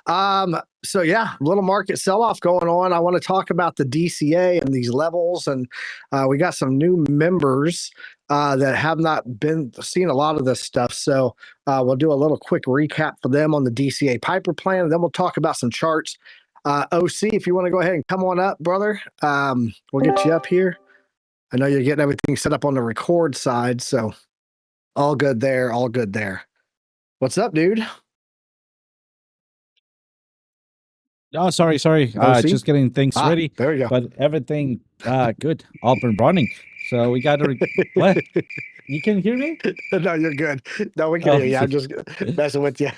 So yeah, little market sell-off going on. I want to talk about the DCA and these levels, and we got some new members that have not been seeing a lot of this stuff. So we'll do a little quick recap for them on the DCA Piper plan, and then we'll talk about some charts. OC, if you want to go ahead and come on up, brother, we'll get you up here. I know you're getting everything set up on the record side, so all good there, all good there. What's up, dude? Oh, sorry. Just getting things ready. There we go. But everything good. All been running. So we got to. What? You can hear me? No, you're good. No, we can hear you. I'm just messing with you.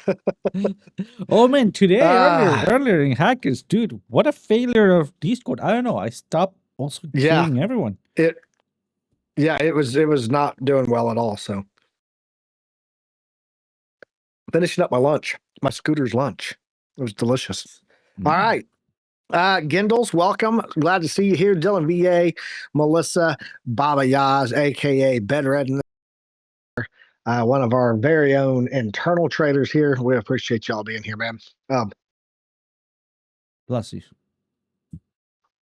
Oh man, today earlier in Hackers, dude, what a failure of Discord. I don't know. I stopped also killing everyone. It was not doing well at all. So finishing up my lunch, my Scooter's lunch. It was delicious. All right. Gindles, welcome. Glad to see you here. Dylan VA, Melissa, Baba Yaz, aka Bedred, one of our very own internal traders here. We appreciate y'all being here, man. Bless you.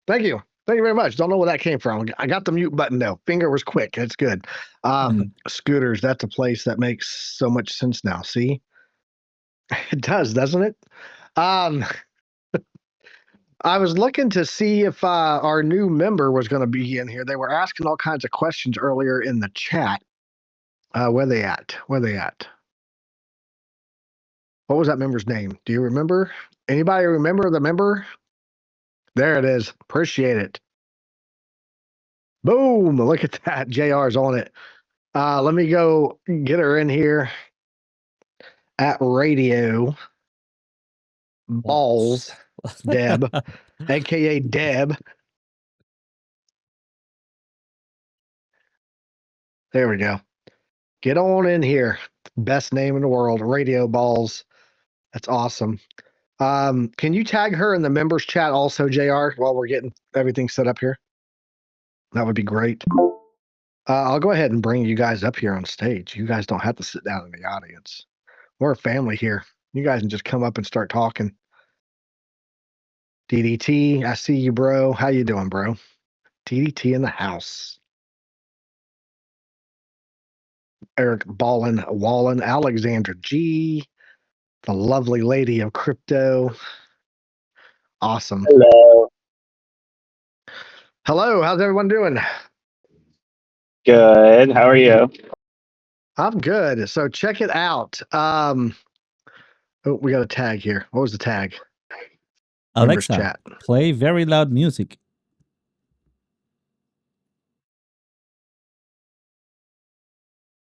Thank you. Thank you very much. Don't know where that came from. I got the mute button though. Finger was quick. That's good. Scooters, that's a place that makes so much sense now. See? It does, doesn't it? I was looking to see if our new member was going to be in here. They were asking all kinds of questions earlier in the chat. Where they at? Where they at? What was that member's name? Do you remember? Anybody remember the member? There it is. Appreciate it. Boom. Look at that. JR's on it. Let me go get her in here at radio. Balls. Deb, aka Deb. There we go. Get on in here. Best name in the world, Radio Balls. That's awesome. Can you tag her in the members chat also, JR, while we're getting everything set up here? That would be great. I'll go ahead and bring you guys up here on stage. You guys don't have to sit down in the audience. We're a family here. You guys can just come up and start talking. DDT, I see you, bro. How you doing, bro? DDT in the house. Eric Wallen, Alexandra G, the lovely lady of crypto. Awesome. Hello. Hello, how's everyone doing? Good. How are you? I'm good. So check it out. Oh, we got a tag here. What was the tag? Alexa, chat. Play very loud music.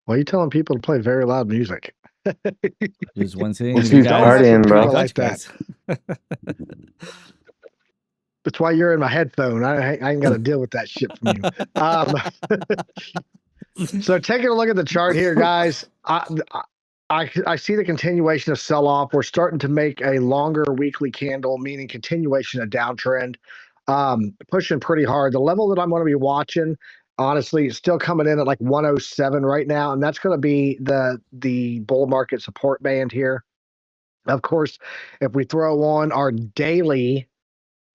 Why are you telling people to play very loud music? Just one thing. It's you partying, bro. I like that. That's why you're in my headphone. I ain't got to deal with that shit from you. So taking a look at the chart here, guys. I see the continuation of sell-off. We're starting to make a longer weekly candle, meaning continuation of downtrend, pushing pretty hard. The level that I'm going to be watching, honestly, is still coming in at like 107 right now, and that's going to be the bull market support band here. Of course, if we throw on our daily,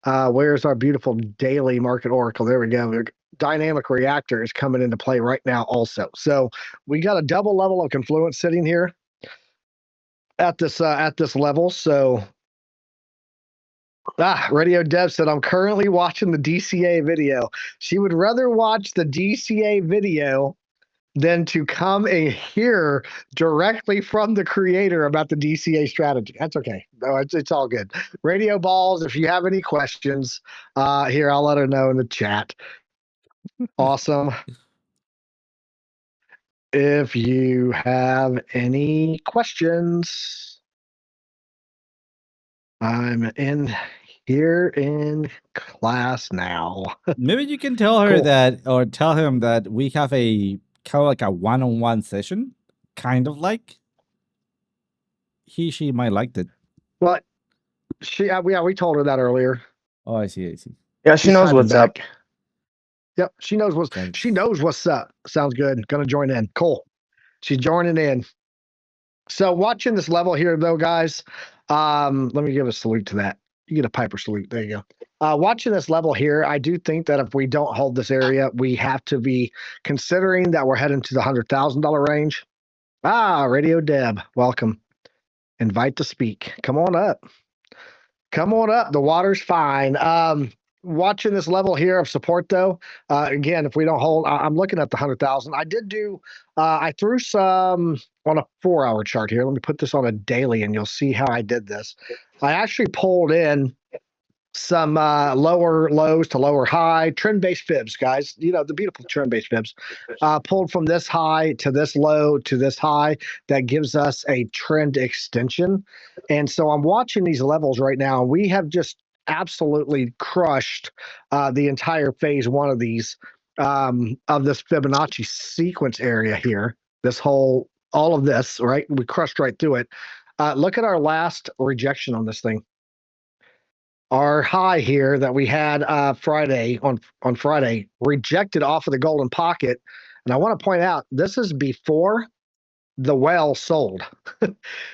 where's our beautiful daily market oracle? There we go. Dynamic reactor is coming into play right now also. So we got a double level of confluence sitting here at this level. So Radio Dev said, I'm currently watching the DCA video. She would rather watch the DCA video than to come and hear directly from the creator about the DCA strategy. That's okay. No, it's all good. Radio Balls, if you have any questions, here, I'll let her know in the chat. Awesome. If you have any questions, I'm here in class now. Maybe you can tell her that, or tell him that we have a kind of like a one-on-one session, kind of like. She might like it. Well, we told her that earlier. Oh, I see. Yeah, she knows what's up. Yep, she knows what's up. Sounds good. Gonna join in. Cool. She's joining in. So watching this level here, though, guys, Let me give a salute to that. You get a Piper salute. There you go. Watching this level here, I do think that if we don't hold this area, we have to be considering that we're heading to the $100,000 range. Radio Deb, welcome. Invite to speak. Come on up. Come on up. The water's fine. Watching this level here of support, though, again, if we don't hold, I'm looking at the 100,000. I did do, I threw some on a 4-hour chart here. Let me put this on a daily, and you'll see how I did this. I actually pulled in some lower lows to lower high trend-based fibs, guys. You know, the beautiful trend-based fibs. Pulled from this high to this low to this high. That gives us a trend extension. And so I'm watching these levels right now. We have just absolutely crushed the entire phase one of these of this Fibonacci sequence area here. This whole, all of this, right? We crushed right through it. Look at our last rejection on this thing. Our high here that we had Friday on Friday rejected off of the golden pocket. And I want to point out, this is before the whale sold.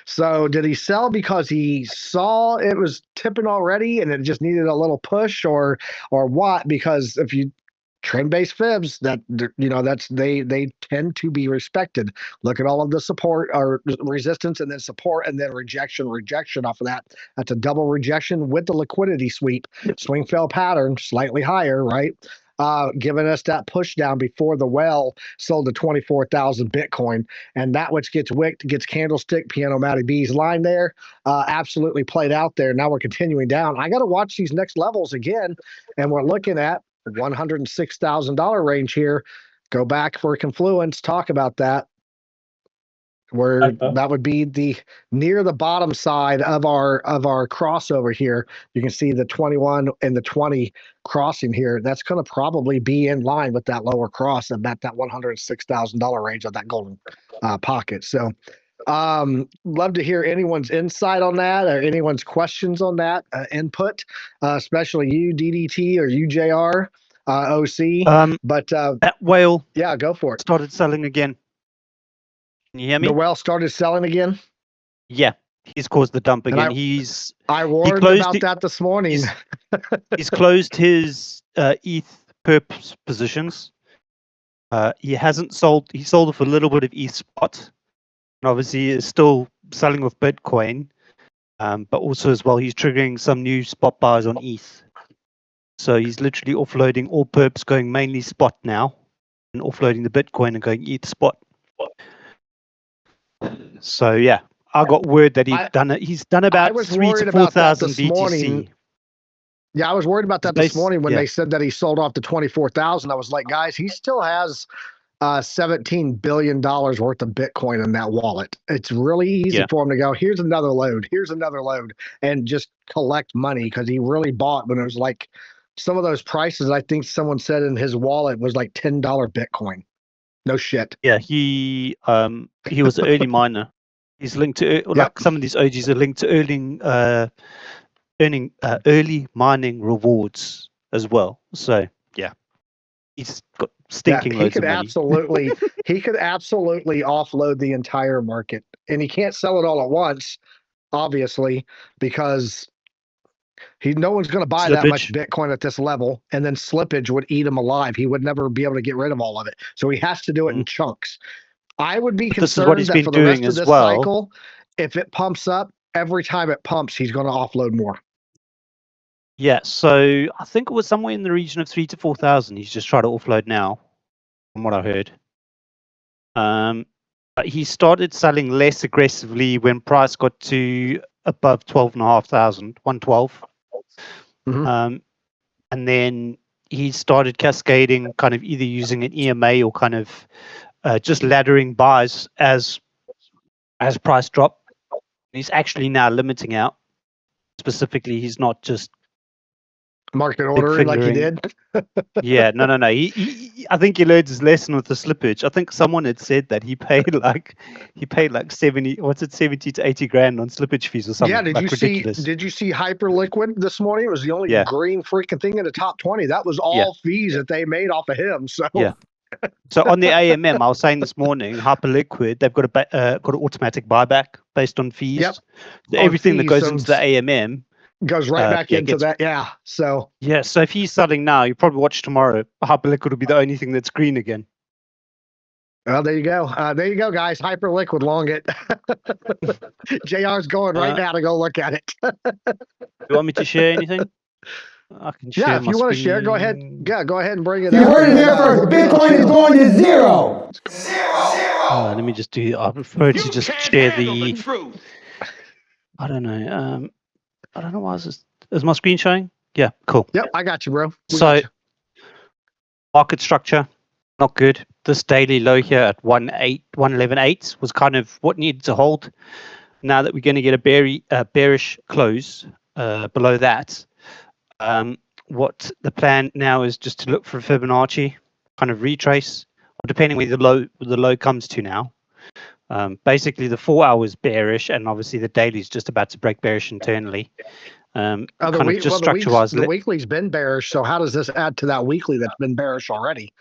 So did he sell because he saw it was tipping already and it just needed a little push, or what? Because if you trend-based fibs, that, you know, that's they tend to be respected. Look at all of the support or resistance and then support and then rejection off of that. That's a double rejection with the liquidity sweep. Swing fail pattern, slightly higher, right? Giving us that push down before the well sold to 24,000 Bitcoin. And that which gets wicked, gets candlestick, Piano Matty B's line there, absolutely played out there. Now we're continuing down. I got to watch these next levels again, and we're looking at $106,000 range here. Go back for Confluence, talk about that. Where that would be the near the bottom side of our crossover here. You can see the 21 and the 20 crossing here. That's going to probably be in line with that lower cross and that $106,000 range of that golden pocket. So love to hear anyone's insight on that or anyone's questions on that input, especially you DDT or you JR OC. But that whale, yeah, go for it. started selling again. Can you hear me? The whale started selling again. Yeah, he's caused the dump And again. I warned about that this morning. He's closed his ETH perp positions. He hasn't sold. He sold off a little bit of ETH spot, and obviously is still selling with Bitcoin. But also as well, he's triggering some new spot buys on ETH. So he's literally offloading all perps, going mainly spot now, and offloading the Bitcoin and going ETH spot. So yeah, I got word that he's done it. He's done about 3,000 to 4,000 BTC. Yeah, I was worried about that this morning when they said that he sold off to 24,000. I was like, guys, he still has $17 billion worth of Bitcoin in that wallet. It's really easy for him to go, here's another load, and just collect money, because he really bought when it was like some of those prices. I think someone said in his wallet was like $10 Bitcoin. No shit. Yeah, he was an early miner. He's linked to like some of these OGs are linked to earning early mining rewards as well. So yeah, he's got stinking loads of money. He could absolutely offload the entire market, and he can't sell it all at once, obviously, because no one's going to buy that much Bitcoin at this level, and then slippage would eat him alive. He would never be able to get rid of all of it. So he has to do it in chunks. I would be concerned that for the rest of this cycle, if it pumps up, every time it pumps, he's going to offload more. Yeah, so I think it was somewhere in the region of 3,000 to 4,000. He's just trying to offload now, from what I heard. But he started selling less aggressively when price got to above 12,500, 112. And then he started cascading, kind of either using an EMA or kind of just laddering buys as price drop. He's actually now limiting out. Specifically, he's not just market ordering like he did. Yeah, no. I think he learned his lesson with the slippage. I think someone had said that he paid like 70 to 80 grand on slippage fees or something. Yeah, did you see Hyperliquid this morning? It was the only green freaking thing in the top 20. That was all fees that they made off of him. So yeah. So on the AMM, I was saying this morning, Hyperliquid, they've got got an automatic buyback based on fees. Yep. So everything that fees, goes so into the AMM goes right back into gets, that. Yeah. So yeah. So if he's selling now, you probably watch tomorrow. Hyperliquid will be the only thing that's green again. well, there you go. There you go, guys. Hyperliquid long it. JR's going right now to go look at it. You want me to share anything? I can share. Yeah, if my you want to screen. share, go ahead. Yeah, go ahead and bring it. You heard it here first. Bitcoin is going to zero. Let me just do. I prefer to just share the. I don't know. I don't know why is my screen showing? Yeah, cool. Yep, I got you, bro. So market structure, not good. This daily low here at 111.8 was kind of what needed to hold. Now that we're going to get a bearish close below that, what the plan now is just to look for Fibonacci, kind of retrace, depending where the low comes to now. Basically, the 4 hours bearish, and obviously the daily is just about to break bearish internally. Structure-wise, the weekly's been bearish. So how does this add to that weekly that's been bearish already?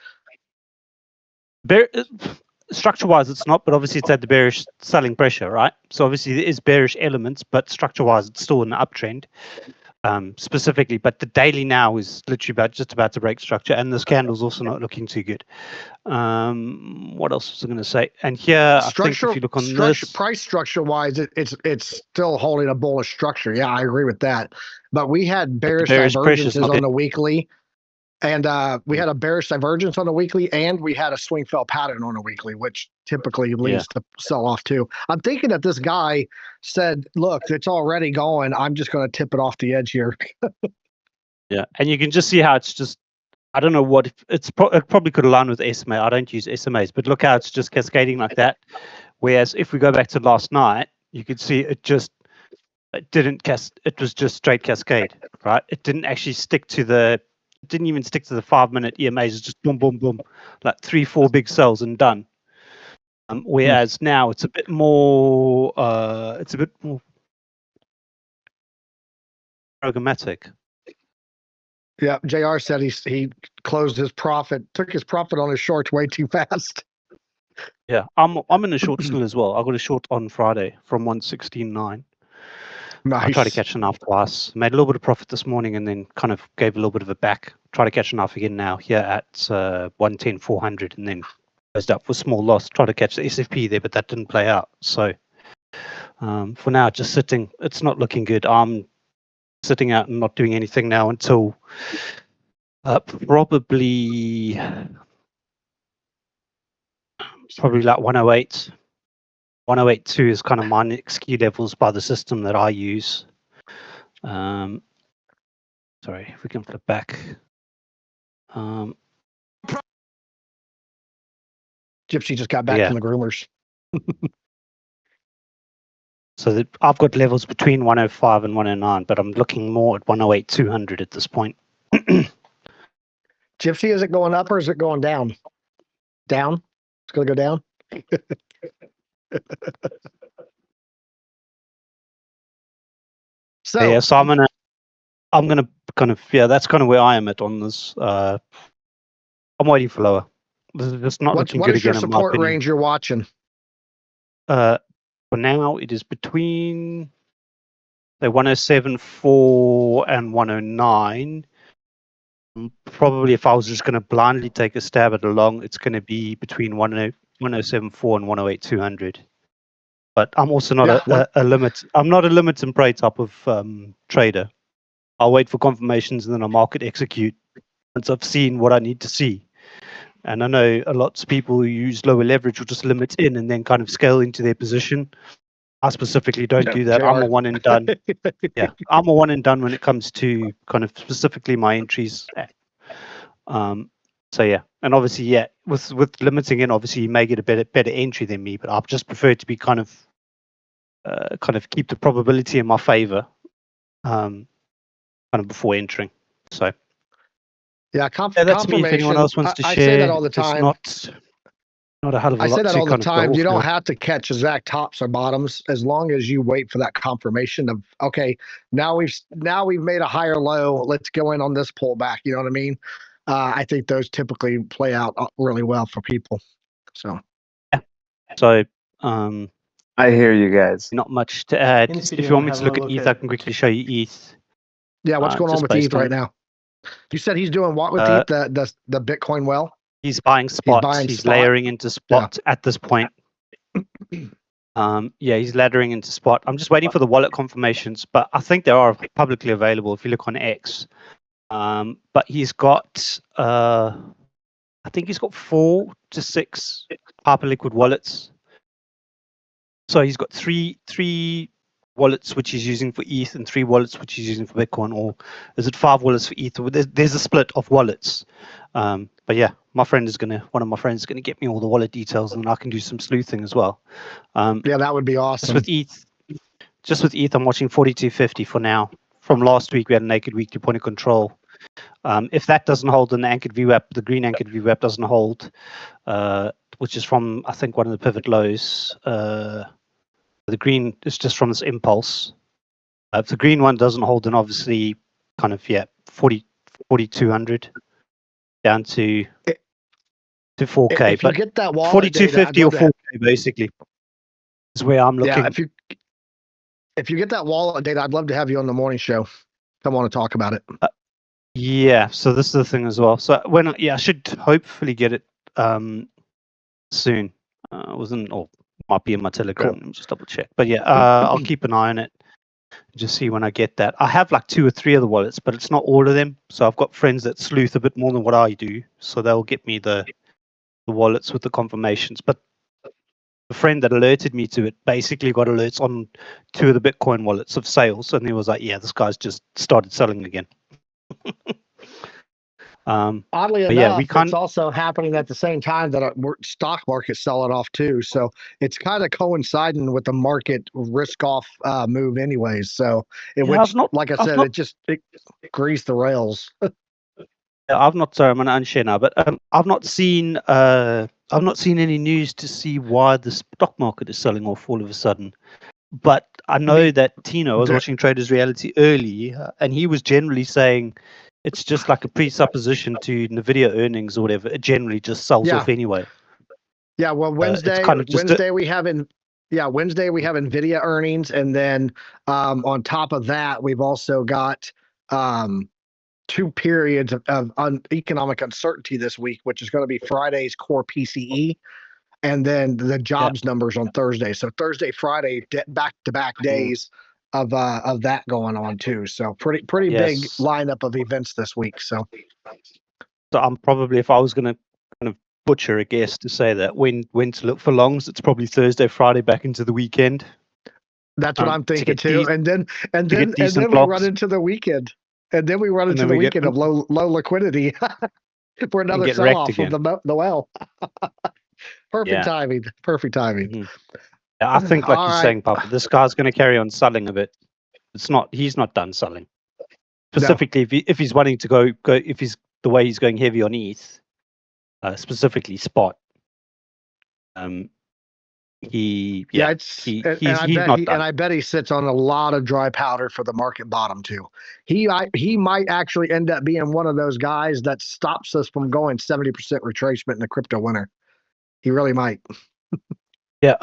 Structure-wise, it's not, but obviously it's had the bearish selling pressure, right? So obviously there is bearish elements, but structure-wise, it's still an uptrend. Specifically, but the daily now is literally just about to break structure, and this candle's also not looking too good. What else was I going to say? And here, I think if you look on this price structure wise, it's still holding a bullish structure. Yeah, I agree with that. But we had bearish divergences on the weekly, and we had a bearish divergence on the weekly, and we had a swing fail pattern on the weekly, which typically leads to sell off too. I'm thinking that this guy said, "Look, it's already going. I'm just going to tip it off the edge here." Yeah, and you can just see how it's just. I don't know what it probably could align with SMA. I don't use SMAs, but look how it's just cascading like that. Whereas if we go back to last night, you could see it didn't it was just straight cascade, right? It didn't actually stick to the. It didn't even stick to the 5-minute EMAs. It's just boom, boom, boom, like 3-4 big cells and done. Whereas now it's a bit more. It's a bit more programmatic. Yeah, JR said he closed his profit, took his profit on his shorts way too fast. Yeah, I'm in a short still as well. I got a short on Friday from 116.9. Nice. I tried to catch a knife twice. Made a little bit of profit this morning, and then kind of gave a little bit of a back. Try to catch a knife again now here at 110.400, and then closed up for small loss. Try to catch the SFP there, but that didn't play out. So for now, just sitting. It's not looking good. I'm sitting out and not doing anything now until probably like 108. 108.2 is kind of my next key levels by the system that I use. Sorry, if we can flip back. Gypsy just got back from the groomers. So I've got levels between 105 and 109, but I'm looking more at 108.200 at this point. Gypsy, is it going up or is it going down? Down? It's going to go down? So I'm gonna kind of that's kind of where I am at on this. I'm waiting for lower. It's not looking good again. What is your support range you're watching? For now, it is between the 107.4 and 109. Probably, if I was just going to blindly take a stab at a long, it's going to be between 107.4 and 108.200. But I'm also not a limit. I'm not a limit and pray type of trader. I'll wait for confirmations and then I'll market execute once I've seen what I need to see. And I know a lot of people who use lower leverage will just limit in and then kind of scale into their position. I specifically don't do that. I'm a one and done. Yeah, I'm a one and done when it comes to kind of specifically my entries. So yeah, and obviously with limiting in, obviously you may get a better entry than me, but I just prefer to be kind of keep the probability in my favor, kind of before entering. So. Yeah, that's me. If anyone else wants to share, I say that all the time. It's not a hell of a lot. I say that all the time. You don't have to catch exact tops or bottoms as long as you wait for that confirmation of, okay, now we've made a higher low. Let's go in on this pullback. You know what I mean? I think those typically play out really well for people. So So I hear you guys. not much to add. In this If video, you want I'm me to gonna look have at a ETH, look I at can quickly show you ETH. yeah, what's going on just with ETH based on- right now? You said he's doing what with ETH? The Bitcoin well? He's buying spot. buying He's spot? layering into spot at this point. Yeah, he's laddering into spot. I'm just waiting for the wallet confirmations, but I think they are publicly available if you look on X. But he's got, I think he's got 4 to 6 Hyperliquid wallets. So he's got three wallets which he's using for ETH and 3 wallets which he's using for Bitcoin, or is it 5 wallets for ETH? There's a split of wallets. But yeah, one of my friends is gonna get me all the wallet details, and I can do some sleuthing as well. Yeah, that would be awesome. Just with ETH, I'm watching 4250 for now. From last week, we had a naked weekly point of control. If that doesn't hold, then the anchored VWAP, the green anchored VWAP doesn't hold, which is from, I think, one of the pivot lows. The green is just from this impulse. If the green one doesn't hold, then obviously kind of, 4,200 down to 4K. If you But get that wallet 4,250 or data, 4K basically is where I'm looking. yeah, if you get that wallet data, I'd love to have you on the morning show. Come on and talk about it. Yeah, so this is the thing as well. So I should hopefully get it soon. Might be in my Telegram. Cool. Let me just double check. But yeah, I'll keep an eye on it. Just see when I get that. I have like 2 or 3 of the wallets, but it's not all of them. So I've got friends that sleuth a bit more than what I do. So they'll get me the wallets with the confirmations. But the friend that alerted me to it basically got alerts on 2 of the Bitcoin wallets of sales, and he was like, "Yeah, this guy's just started selling again." Oddly but enough, yeah, it's also happening at the same time that our stock market's selling off too. So it's kind of coinciding with the market risk-off move, anyways. So it greased the rails. I'm going to unshare now, but I've not seen any news to see why the stock market is selling off all of a sudden. But I know that Tino, I was watching Traders Reality early, and he was generally saying it's just like a presupposition to Nvidia earnings or whatever. It generally just sells off anyway. Yeah, well, Wednesday we have Nvidia earnings, and then on top of that, we've also got 2 periods of economic uncertainty this week, which is going to be Friday's core PCE, and then the jobs numbers on Thursday. So Thursday, Friday, back-to-back days of that going on too. So pretty big lineup of events this week. So I'm probably, if I was going to kind of butcher a guess to say that when to look for longs, it's probably Thursday, Friday, back into the weekend. That's what I'm thinking too. And then we run into the weekend. And then we run into the weekend of low liquidity for another sell-off from the well. Perfect timing. Mm-hmm. Yeah, I think, like you're saying, Papa, this guy's going to carry on selling a bit. He's not done selling. Specifically, if he's wanting to go, if he's the way he's going heavy on ETH, specifically spot. He's not done. And I bet he sits on a lot of dry powder for the market bottom too. He might actually end up being one of those guys that stops us from going 70% retracement in the crypto winter. He really might. Yeah.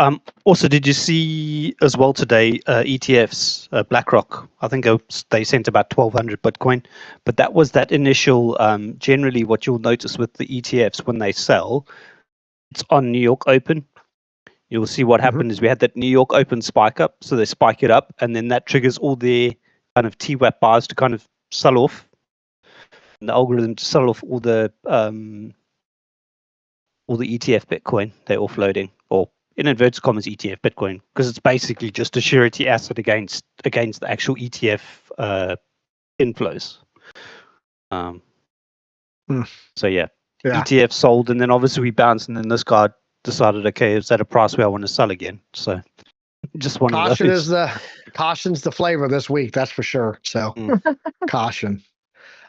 Also, did you see as well today ETFs, BlackRock? I think they sent about 1,200 Bitcoin, but that was that initial. Generally, what you'll notice with the ETFs when they sell, it's on New York Open. You'll see what happened is we had that New York Open spike up, so they spike it up, and then that triggers all their kind of TWAP buyers to kind of sell off, and the algorithm to sell off all the ETF Bitcoin they're offloading, or in inverted commas ETF Bitcoin, because it's basically just a surety asset against the actual ETF inflows. So yeah, ETF sold, and then obviously we bounced, and then this guy decided, okay, is that a price where I want to sell again? So just one of those. Caution's the flavor this week, that's for sure. So caution.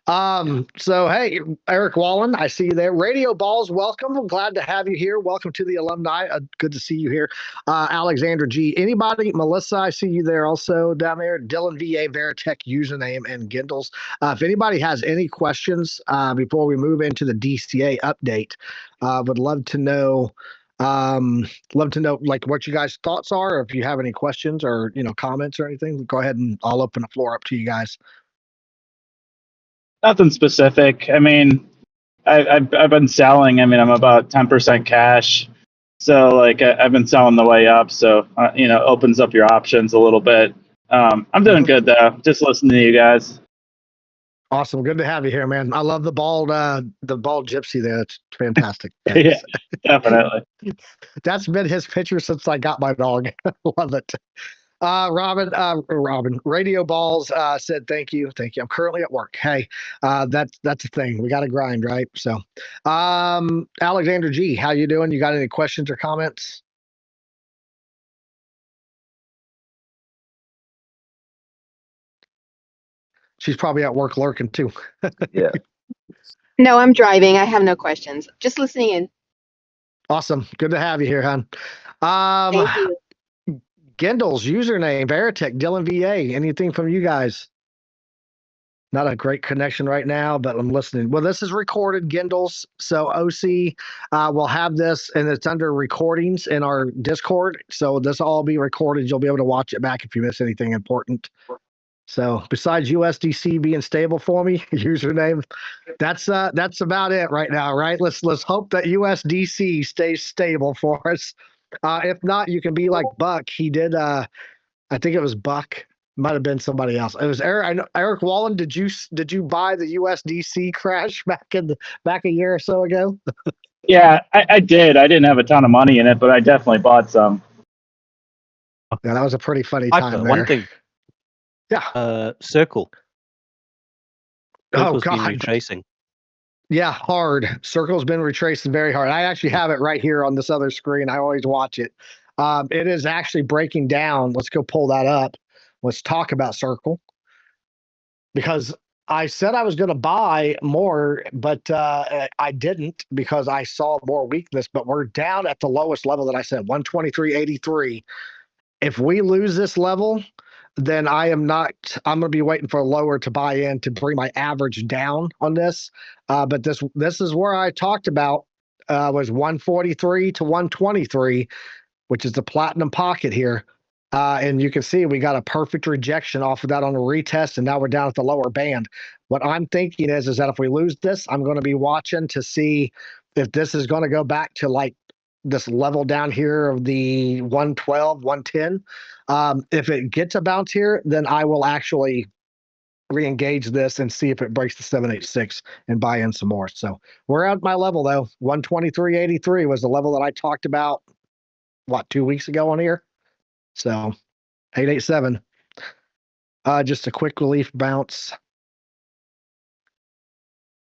So hey, Eric Wallen, I see you there. Radio Balls, welcome. I'm glad to have you here. Welcome to the alumni. Good to see you here. Alexander G. Anybody? Melissa, I see you there also down there. Dylan VA Veritech username and Gindles. If anybody has any questions before we move into the DCA update, would love to know. Like what you guys' thoughts are. Or if you have any questions or comments or anything, go ahead and I'll open the floor up to you guys. Nothing specific. I mean, I've been selling. I mean, I'm about 10% cash, so like I've been selling the way up. So opens up your options a little bit. I'm doing good though. Just listening to you guys. Awesome, good to have you here, man. I love the bald gypsy there. It's fantastic. Yeah, definitely. That's been his picture since I got my dog. Love it. Robin, Radio Balls said thank you. I'm currently at work. Hey, that's a thing. We got to grind, right? So, Alexander G, how you doing? You got any questions or comments? She's probably at work lurking too. Yeah. No, I'm driving. I have no questions. Just listening in. Awesome. Good to have you here, hon. Thank you. Gindles, username, Veritech, Dylan VA. Anything from you guys? Not a great connection right now, but I'm listening. Well, this is recorded, Gindles. So OC will have this, and it's under recordings in our Discord. So this will all be recorded. You'll be able to watch it back if you miss anything important. So besides USDC being stable for me, username, that's about it right now, right? Let's hope that USDC stays stable for us. If not, you can be like Buck. He did. I think it was Buck. Might have been somebody else. It was Eric. I know Eric Wallen. Did you buy the USDC crash back a year or so ago? Yeah, I did. I didn't have a ton of money in it, but I definitely bought some. Yeah, that was a pretty funny time there. One thing. Yeah. Circle. Oh Circle's been God. retracing. Yeah, hard. Circle's been retracing very hard. I actually have it right here on this other screen. I always watch it. It is actually breaking down. Let's go pull that up. Let's talk about Circle. Because I said I was going to buy more, but I didn't because I saw more weakness. But we're down at the lowest level that I said, 123.83. If we lose this level, then I'm going to be waiting for a lower to buy in to bring my average down on this. But this is where I talked about was 143 to 123, which is the platinum pocket here. And you can see we got a perfect rejection off of that on a retest, and now we're down at the lower band. What I'm thinking is that if we lose this, I'm going to be watching to see if this is going to go back to like this level down here of the 112, 110. If it gets a bounce here, then I will actually re-engage this and see if it breaks the 786 and buy in some more. So we're at my level though. 123.83 was the level that I talked about, 2 weeks ago on here? So 887. Just a quick relief bounce.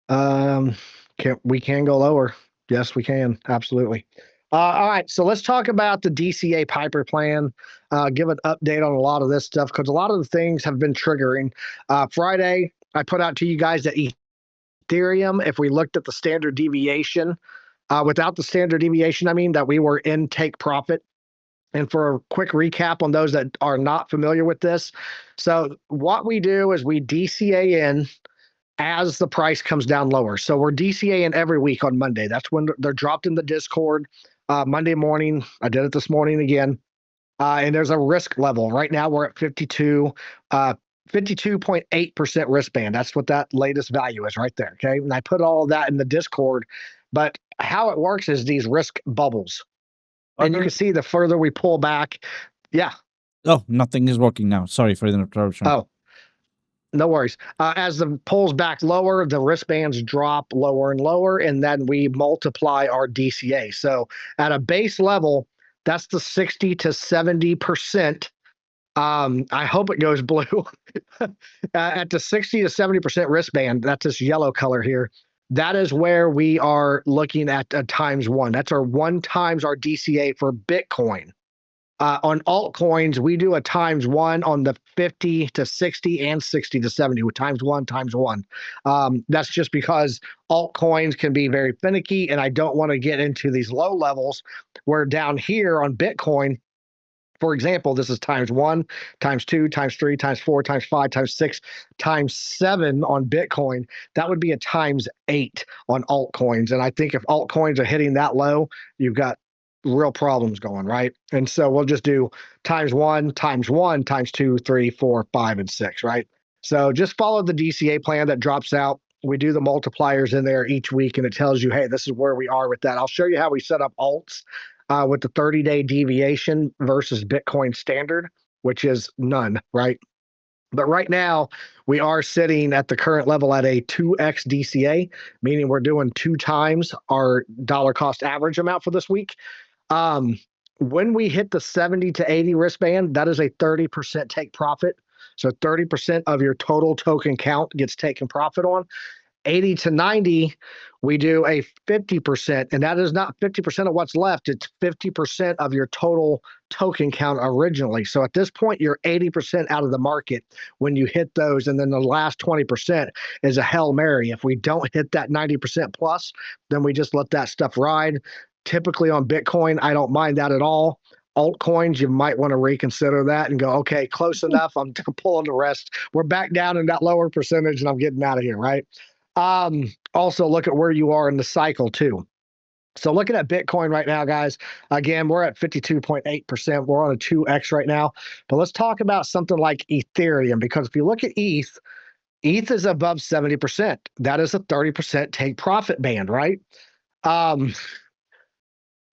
We can go lower. Yes, we can. Absolutely. All right, so let's talk about the DCA Piper plan. Give an update on a lot of this stuff because a lot of the things have been triggering. Friday, I put out to you guys that Ethereum, if we looked at the standard deviation, without the standard deviation, I mean that we were in take profit. And for a quick recap on those that are not familiar with this, so what we do is we DCA in as the price comes down lower. So we're DCAing every week on Monday. That's when they're dropped in the Discord. Monday morning, I did it this morning again. And there's a risk level. Right now we're at 52.8% risk band. That's what that latest value is right there. Okay. And I put all of that in the Discord. But how it works is these risk bubbles. And you can see the further we pull back. Yeah. Oh, nothing is working now. Sorry for the interruption. Oh, no worries. As the pulls back lower, the wristbands drop lower and lower, and then we multiply our DCA. So at a base level, that's the 60 to 70%. I hope it goes blue. At the 60 to 70% wristband, that's this yellow color here. That is where we are looking at a times one. That's our 1 times our DCA for Bitcoin. On altcoins, we do a ×1 on the 50 to 60 and 60 to 70 with ×1. That's just because altcoins can be very finicky, and I don't want to get into these low levels where down here on Bitcoin, for example, this is ×1, ×2, ×3, ×4, ×5, ×6, ×7 on Bitcoin. That would be a ×8 on altcoins. And I think if altcoins are hitting that low, you've got real problems going, right? And so we'll just do ×1, ×1, ×2, 3, 4, 5, and 6, right? So just follow the DCA plan that drops out. We do the multipliers in there each week, and it tells you, hey, this is where we are with that. I'll show you how we set up alts with the 30-day deviation versus Bitcoin standard, which is none, right? But right now, we are sitting at the current level at a 2x DCA, meaning we're doing 2 times our dollar cost average amount for this week. When we hit the 70 to 80 wristband, that is a 30% take profit. So 30% of your total token count gets taken profit on. 80 to 90, we do a 50%, and that is not 50% of what's left. It's 50% of your total token count originally. So at this point, you're 80% out of the market when you hit those, and then the last 20% is a Hail Mary. If we don't hit that 90% plus, then we just let that stuff ride. Typically on Bitcoin, I don't mind that at all. Altcoins, you might want to reconsider that and go, okay, close enough. I'm pulling the rest. We're back down in that lower percentage, and I'm getting out of here, right? Also look at where you are in the cycle too. So looking at Bitcoin right now, guys, again, we're at 52.8%. We're on a 2x right now. But let's talk about something like Ethereum, because if you look at ETH is above 70%. That is a 30% take profit band, right?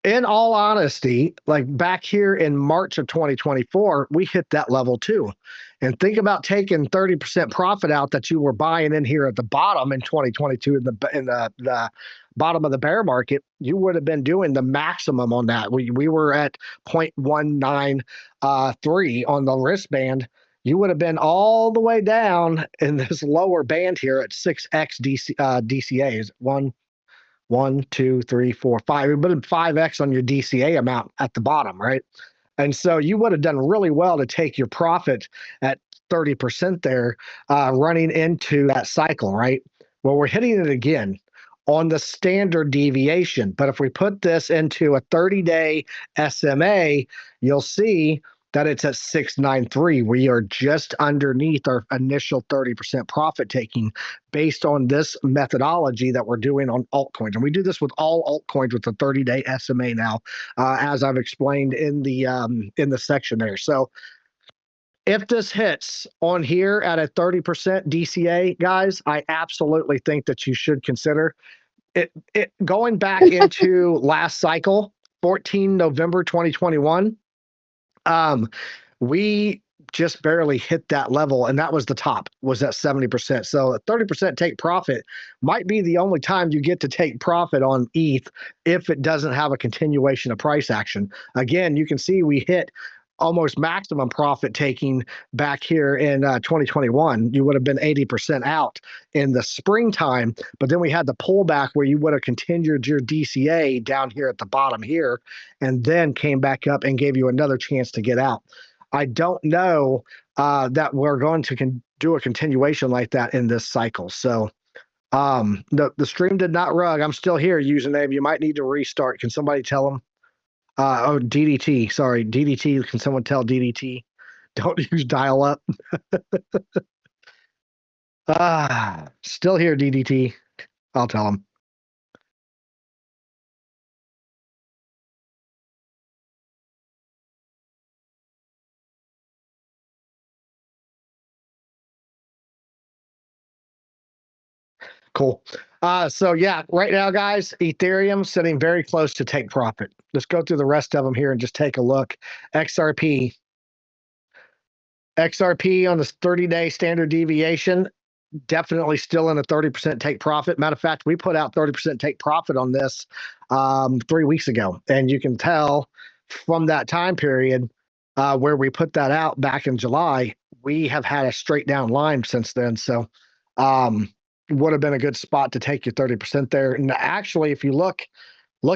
In all honesty, like back here in March of 2024, we hit that level too. And think about taking 30% profit out that you were buying in here at the bottom in 2022 in the bottom of the bear market. You would have been doing the maximum on that. We were at 0.193 on the wristband. You would have been all the way down in this lower band here at 6x DCAs. 1, 2, 3, 4, 5. It would have been 5x on your DCA amount at the bottom, right? And so you would have done really well to take your profit at 30% there, running into that cycle, right? Well, we're hitting it again on the standard deviation. But if we put this into a 30-day SMA, you'll see that it's at 693. We are just underneath our initial 30% profit taking based on this methodology that we're doing on altcoins. And we do this with all altcoins with the 30-day SMA now, as I've explained in the section there. So if this hits on here at a 30% DCA, guys, I absolutely think that you should consider it going back into last cycle, 14 November 2021. We just barely hit that level, and that was the top, was at 70%. So a 30% take profit might be the only time you get to take profit on ETH if it doesn't have a continuation of price action. Again, you can see we hit almost maximum profit taking back here in 2021. You would have been 80% out in the springtime, but then we had the pullback where you would have continued your DCA down here at the bottom here, and then came back up and gave you another chance to get out. I don't know that we're going to do a continuation like that in this cycle. So the stream did not rug. I'm still here, username. You might need to restart. Can somebody tell them? Oh, DDT. Sorry, DDT. Can someone tell DDT? Don't use dial-up. Still here, DDT. I'll tell him. Cool. So yeah, right now, guys, Ethereum sitting very close to take profit. Let's go through the rest of them here and just take a look. XRP on this 30-day standard deviation, definitely still in a 30% take profit. Matter of fact, we put out 30% take profit on this 3 weeks ago. And you can tell from that time period where we put that out back in July, we have had a straight down line since then. So would have been a good spot to take your 30% there. And actually, if you look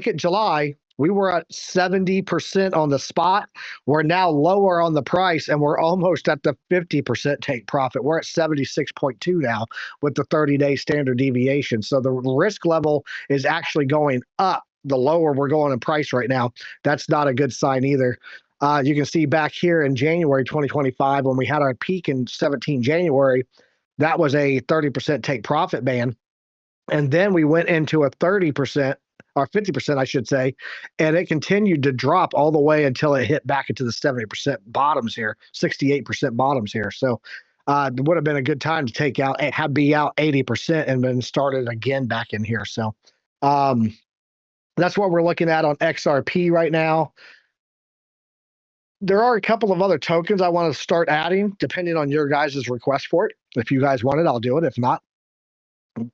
at July, We were at 70% on the spot. We're now lower on the price, and we're almost at the 50% take profit. We're at 76.2 now with the 30-day standard deviation. So the risk level is actually going up. The lower we're going in price right now, that's not a good sign either. You can see back here in January 2025, when we had our peak in 17 January, that was a 30% take profit band. And then we went into a 30% or 50%, I should say, and it continued to drop all the way until it hit back into the 70% bottoms here, 68% bottoms here. So it would have been a good time to take out, be out 80% and then started again back in here. So that's what we're looking at on XRP right now. There are a couple of other tokens I want to start adding, depending on your guys' request for it. If you guys want it, I'll do it. If not,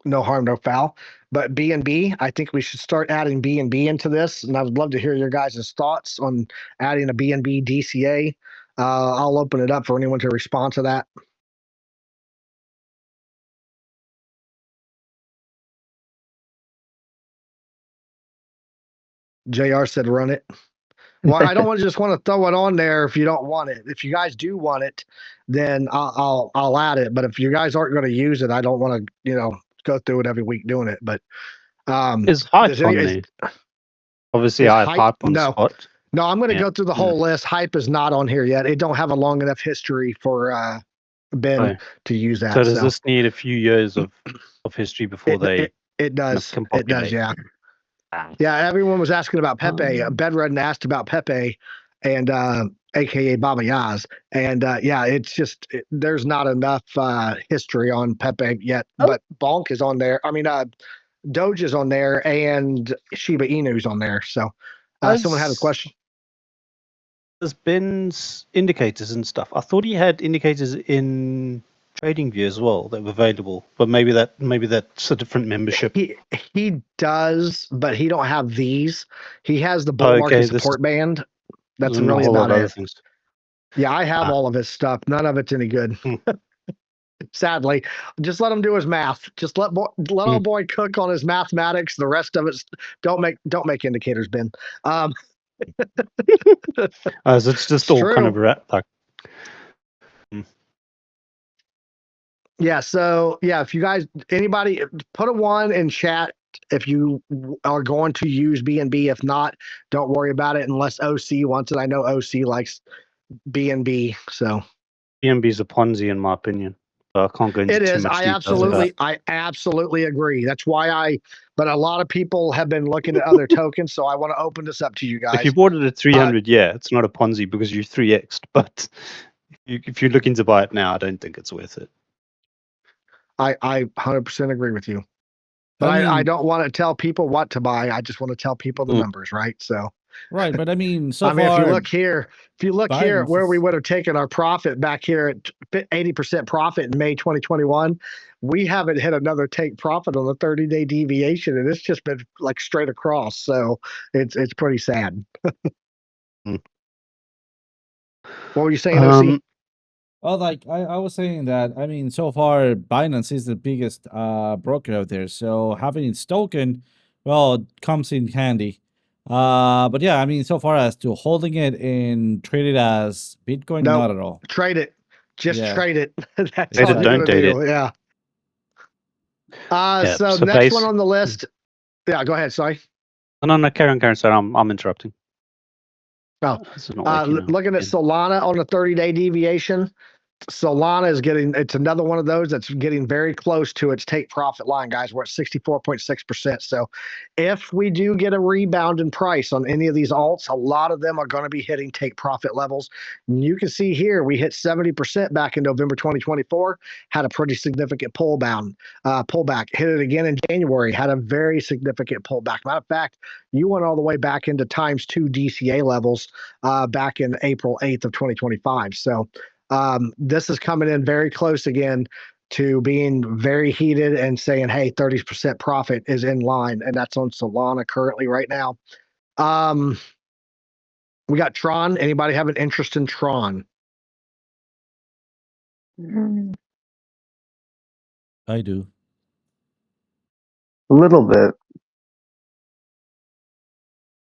no harm, no foul. But BNB, I think we should start adding BNB into this, and I would love to hear your guys' thoughts on adding a BNB DCA. I'll open it up for anyone to respond to that. JR said run it. Well, I don't just want to throw it on there if you don't want it. If you guys do want it, then I'll add it. But if you guys aren't going to use it, I don't want to, go through it every week doing it. But is Hype on there? Obviously, I have Hype on the spot. No, I'm going to go through the whole list. Hype is not on here yet. It don't have a long enough history for Ben to use that. So does this need a few years of history before it does. It does, yeah. Yeah, everyone was asking about Pepe. Bedrun asked about Pepe, and aka Baba Yaz, and it's just there's not enough history on Pepe yet. But Bonk is on there. I mean, Doge is on there, and Shiba Inu's on there. So, someone had a question. There's Ben's indicators and stuff. I thought he had indicators in TradingView as well that were available, but maybe that's a different membership. He does, but he don't have these. He has the bull market support band. That's really about it. Things. Yeah, I have all of his stuff. None of it's any good. Sadly, just let him do his math. Just let old boy cook on his mathematics. The rest of it, don't make indicators, Ben. So it's just all kind of like. Yeah, so if you guys, anybody, put a 1 in chat if you are going to use BNB. If not, don't worry about it unless OC wants it. I know OC likes BNB, so BNB is a Ponzi in my opinion. I can't go into too much detail. I absolutely agree. That's why but a lot of people have been looking at other tokens, so I want to open this up to you guys. If you bought it at 300, it's not a Ponzi because you 3x'd, but if you're looking to buy it now, I don't think it's worth it. I 100% agree with you. But I don't want to tell people what to buy. I just want to tell people the numbers, right? So right, but I mean, far, if you look here, where we would have taken our profit back here at 80% profit in May 2021, we haven't hit another take profit on the 30-day deviation, and it's just been like straight across. So it's pretty sad. What were you saying, OC? Well, like I was saying that, I mean, so far Binance is the biggest broker out there, so having its token, well, it comes in handy. But yeah, I mean, so far as to holding it and trade it as Bitcoin, not at all. Trade it, just trade it. That's all you're gonna do. Yeah. So next one on the list. Yeah, go ahead. Sorry. No, Karen. Sorry, I'm interrupting. Oh, looking at Solana on the 30-day deviation. Solana is it's another one of those that's getting very close to its take profit line, guys. We're at 64.6%. So if we do get a rebound in price on any of these alts, a lot of them are going to be hitting take profit levels. And you can see here, we hit 70% back in November 2024, had a pretty significant pullback, hit it again in January, had a very significant pullback. Matter of fact, you went all the way back into ×2 DCA levels back in April 8th of 2025. So this is coming in very close again to being very heated and saying, hey, 30% profit is in line. And that's on Solana currently right now. We got Tron. Anybody have an interest in Tron? I do. A little bit.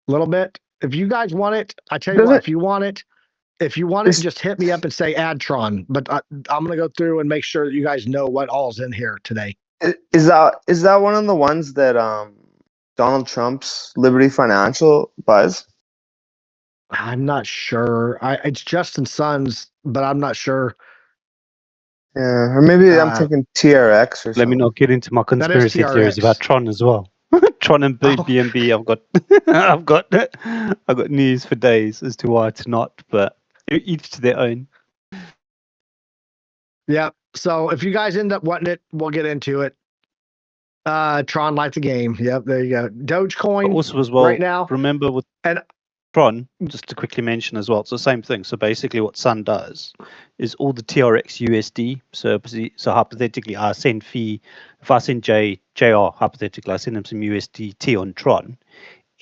a little bit. If you guys want it, I tell you what, Doesn't if you want it, this just hit me up and say add Tron. But I'm gonna go through and make sure that you guys know what all's in here today. is that one of the ones that Donald Trump's Liberty Financial buys? I'm not sure. It's Justin Sons, but I'm not sure. Yeah, or maybe I'm thinking TRX or Let me something. not get into my That is conspiracy theories about TRX. Tron as well. Tron and Oh. BNB, I've got news for days as to why it's not, but each to their own. Yeah. So if you guys end up wanting it, we'll get into it. Tron like the game. Yep, there you go. But Dogecoin also as well, right now. remember with And Tron, just to quickly mention as well, it's the same thing. So basically what Sun does is all the TRX USD. So hypothetically, I send if I send JR, hypothetically, I send them some USDT on Tron.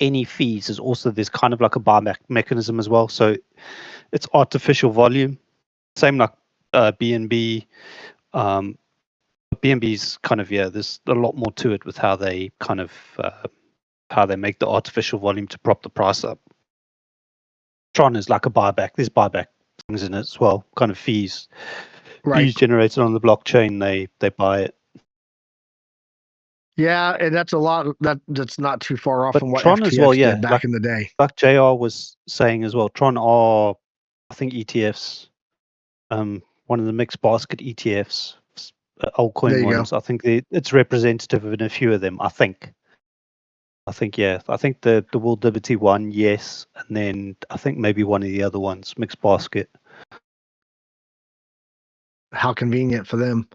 Any fees is also, there's kind of like a buyback mechanism as well. So it's artificial volume. Same like BNB. BNB's kind of, there's a lot more to it with how they kind of, how they make the artificial volume to prop the price up. Tron is like a buyback. There's buyback things in it as well. Kind of fees generated on the blockchain. They buy it. yeah, and that's a lot. That's not too far off But from what Tron FTX as well, did back in the day. Like JR was saying as well, Tron are, I think, ETFs. One of the mixed basket ETFs, There altcoin you go. ones. I think it's representative in a few of them. I think the World Liberty one, yes, and then I think maybe one of the other ones, mixed basket. How convenient for them.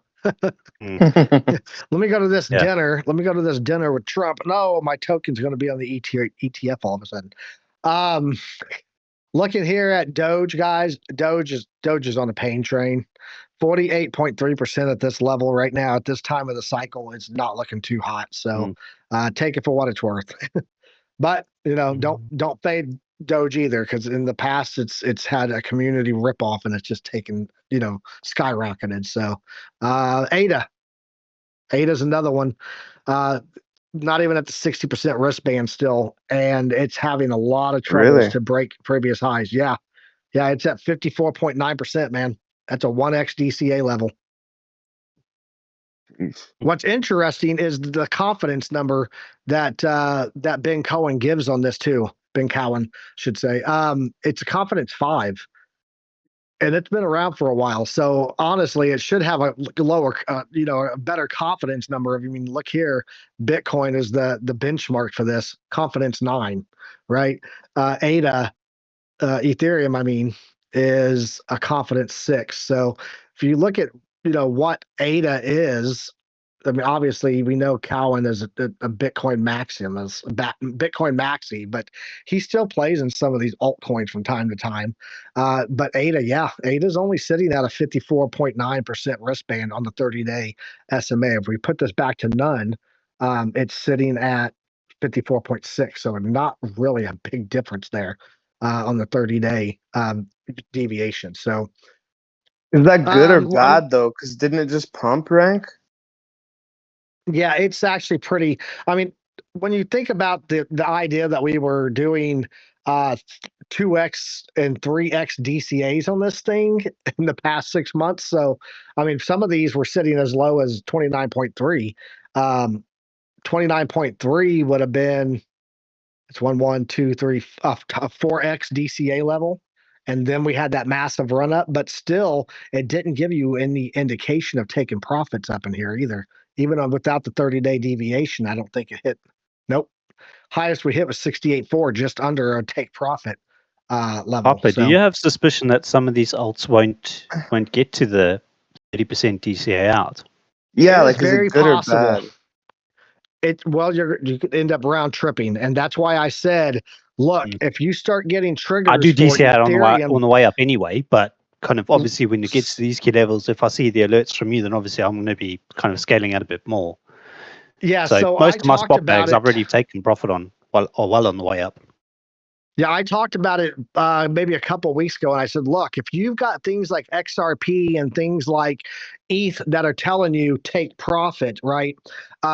Mm. Let me go to this Yeah. dinner. Let me go to this dinner with Trump. No, my token's going to be on the ETF all of a sudden. Looking here at Doge, guys. Doge is on a pain train. 48.3% at this level right now. At this time of the cycle, it's not looking too hot. So take it for what it's worth. But don't fade Doge either, because in the past it's had a community ripoff and it's just taken skyrocketed. So ADA's another one. Not even at the 60% wristband still, and it's having a lot of troubles Really? to break previous highs. Yeah, it's at 54.9%, man. That's a 1x DCA level. What's interesting is the confidence number that that Ben Cohen gives on this too. Ben Cowen should say. It's a confidence 5, and it's been around for a while. So honestly, it should have a lower, a better confidence number. I mean, look here, Bitcoin is the benchmark for this, confidence 9, right? ADA, Ethereum, I mean, is a confidence 6. So if you look at what ADA is, I mean, obviously we know Cowen is a Bitcoin Maximus, Bitcoin Maxi, but he still plays in some of these altcoins from time to time. But ADA is only sitting at a 54.9% wristband on the 30-day SMA. If we put this back to none, it's sitting at 54.6. So not really a big difference there on the 30-day deviation. So is that good or bad though? Because didn't it just pump rank? Yeah, it's actually pretty. I mean, when you think about the idea that we were doing 2x and 3x DCAs on this thing in the past 6 months, so I mean, some of these were sitting as low as 29.3. 29.3 would have been it's 1, 2, 3, 4x DCA level. And then we had that massive run up, but still, it didn't give you any indication of taking profits up in here either. Even without the 30-day deviation, I don't think it hit. Nope. Highest we hit was 68.4, just under a take profit level. Papa, do you have suspicion that some of these alts won't get to the 30% DCA out? Yeah, like is it good or bad? You could end up round tripping, and that's why I said, look, if you start getting triggers, I do DCA out Ethereum, on the way up anyway, but kind of obviously when it gets to these key levels, if I see the alerts from you, then obviously I'm going to be kind of scaling out a bit more. Yeah, so most of my spot bags I've already taken profit on well on the way up. Yeah, I talked about it maybe a couple of weeks ago, and I said, look, if you've got things like XRP and things like ETH that are telling you take profit, right?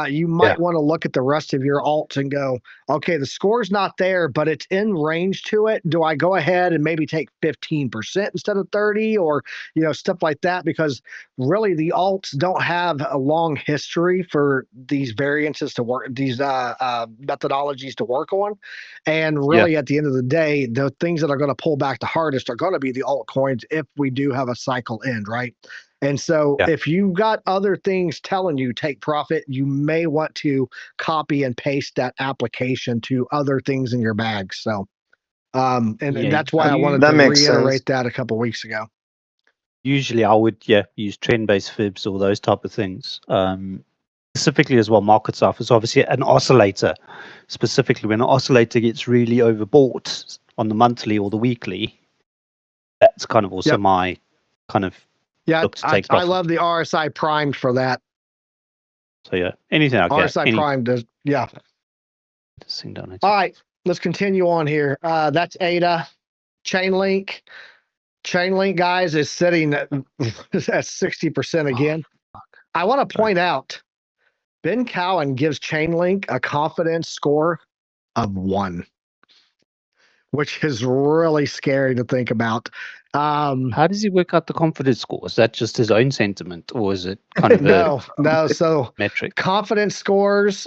You might want to look at the rest of your alts and go, okay, the score's not there, but it's in range to it. Do I go ahead and maybe take 15% instead of 30, or stuff like that? Because really, the alts don't have a long history for these variances to work, these methodologies to work on, and really, at the end of the day, the things that are going to pull back the hardest are going to be the altcoins if we do have a cycle end, right? And so if you got other things telling you take profit, you may want to copy and paste that application to other things in your bag. So, that's why I wanted to reiterate that a couple of weeks ago. Usually I would, use trend-based fibs or those type of things. Specifically as well, market stuff is obviously an oscillator. Specifically, when an oscillator gets really overbought on the monthly or the weekly, that's kind of also my kind of look to take profit. I love the RSI primed for that. So anything like that. RSI primed does, All right, let's continue on here. That's ADA. Chainlink. Chainlink, guys, is sitting at 60% again. I want to point out, Ben Cowan gives Chainlink a confidence score of 1, which is really scary to think about. How does he work out the confidence score? Is that just his own sentiment, or is it kind of no? So metric confidence scores.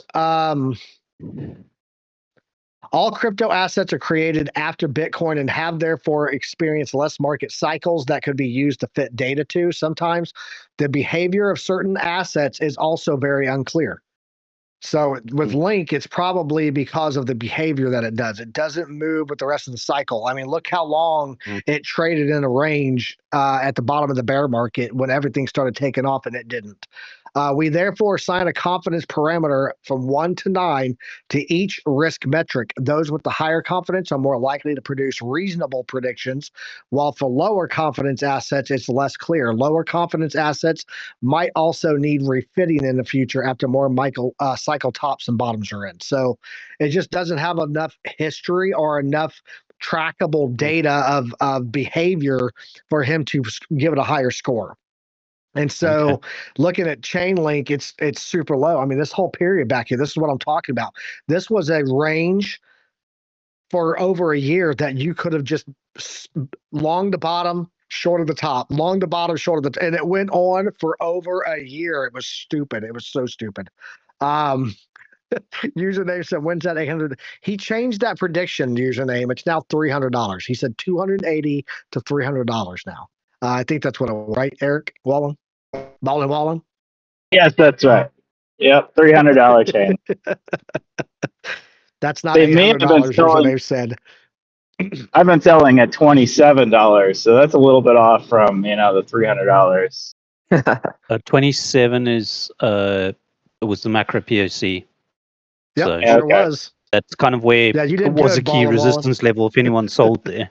All crypto assets are created after Bitcoin and have therefore experienced less market cycles that could be used to fit data to. Sometimes the behavior of certain assets is also very unclear. So with Link, it's probably because of the behavior that it does. It doesn't move with the rest of the cycle. I mean, look how long it traded in a range at the bottom of the bear market when everything started taking off, and it didn't. We therefore assign a confidence parameter from 1 to 9 to each risk metric. Those with the higher confidence are more likely to produce reasonable predictions, while for lower confidence assets, it's less clear. Lower confidence assets might also need refitting in the future after more cycle tops and bottoms are in. So it just doesn't have enough history or enough trackable data of behavior for him to give it a higher score. And so looking at Chainlink, it's super low. I mean, this whole period back here, this is what I'm talking about. This was a range for over a year that you could have just long the bottom, short of the top, long the bottom, short of the, and it went on for over a year. It was stupid. It was so stupid. Username said, when's that 800? He changed that prediction username. It's now $300. He said $280 to $300 now. I think that's what it was, right, Eric Wallen? Wallen? Yes, that's right. Yep, $300 chain. That's not They may have been $800 selling, username said. I've been selling at $27, so that's a little bit off from the $300. 27 is it was the macro POC. Yep, So sure was. That's kind of where it was a key resistance level if anyone sold there.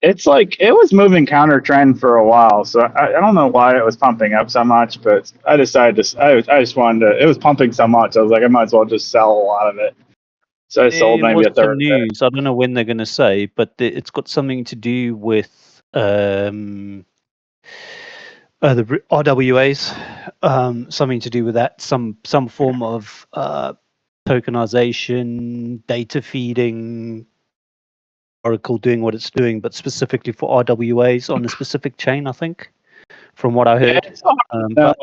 It's like it was moving counter trend for a while, so I don't know why it was pumping up so much, but I decided to. I just wanted to. It was pumping so much, I was like, I might as well just sell a lot of it. So I sold maybe a third. News. I don't know when they're going to say, but it's got something to do with the RWAs, something to do with that, some form of tokenization, data feeding. Oracle doing what it's doing, but specifically for RWAs on a specific chain, I think, from what I heard. But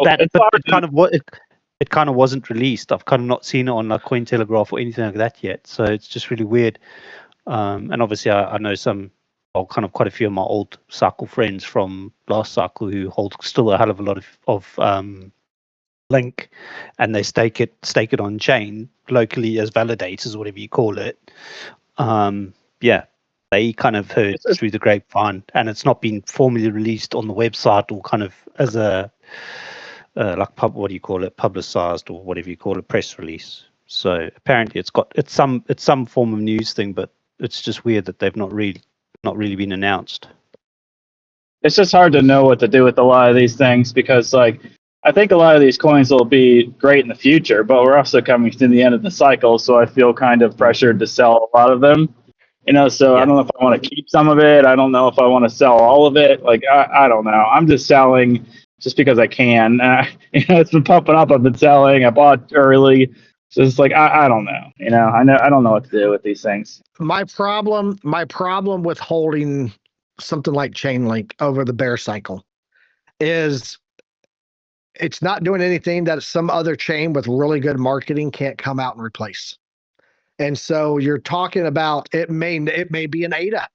it kind of wasn't released. I've kind of not seen it on like Cointelegraph or anything like that yet. So it's just really weird. And obviously, I know quite a few of my old cycle friends from last cycle who hold still a hell of a lot of Link, and they stake it on chain locally as validators, whatever you call it. They kind of heard through the grapevine, and it's not been formally released on the website or kind of as a publicized or whatever you call it, press release. So apparently it's some form of news thing, but it's just weird that they've not really been announced. It's just hard to know what to do with a lot of these things because I think a lot of these coins will be great in the future, but we're also coming to the end of the cycle, so I feel kind of pressured to sell a lot of them. So I don't know if I want to keep some of it. I don't know if I want to sell all of it. I don't know. I'm just selling just because I can. It's been pumping up. I've been selling. I bought early. So it's like I don't know. I don't know what to do with these things. My problem with holding something like Chainlink over the bear cycle is it's not doing anything that some other chain with really good marketing can't come out and replace. And so you're talking about it may be an ADA.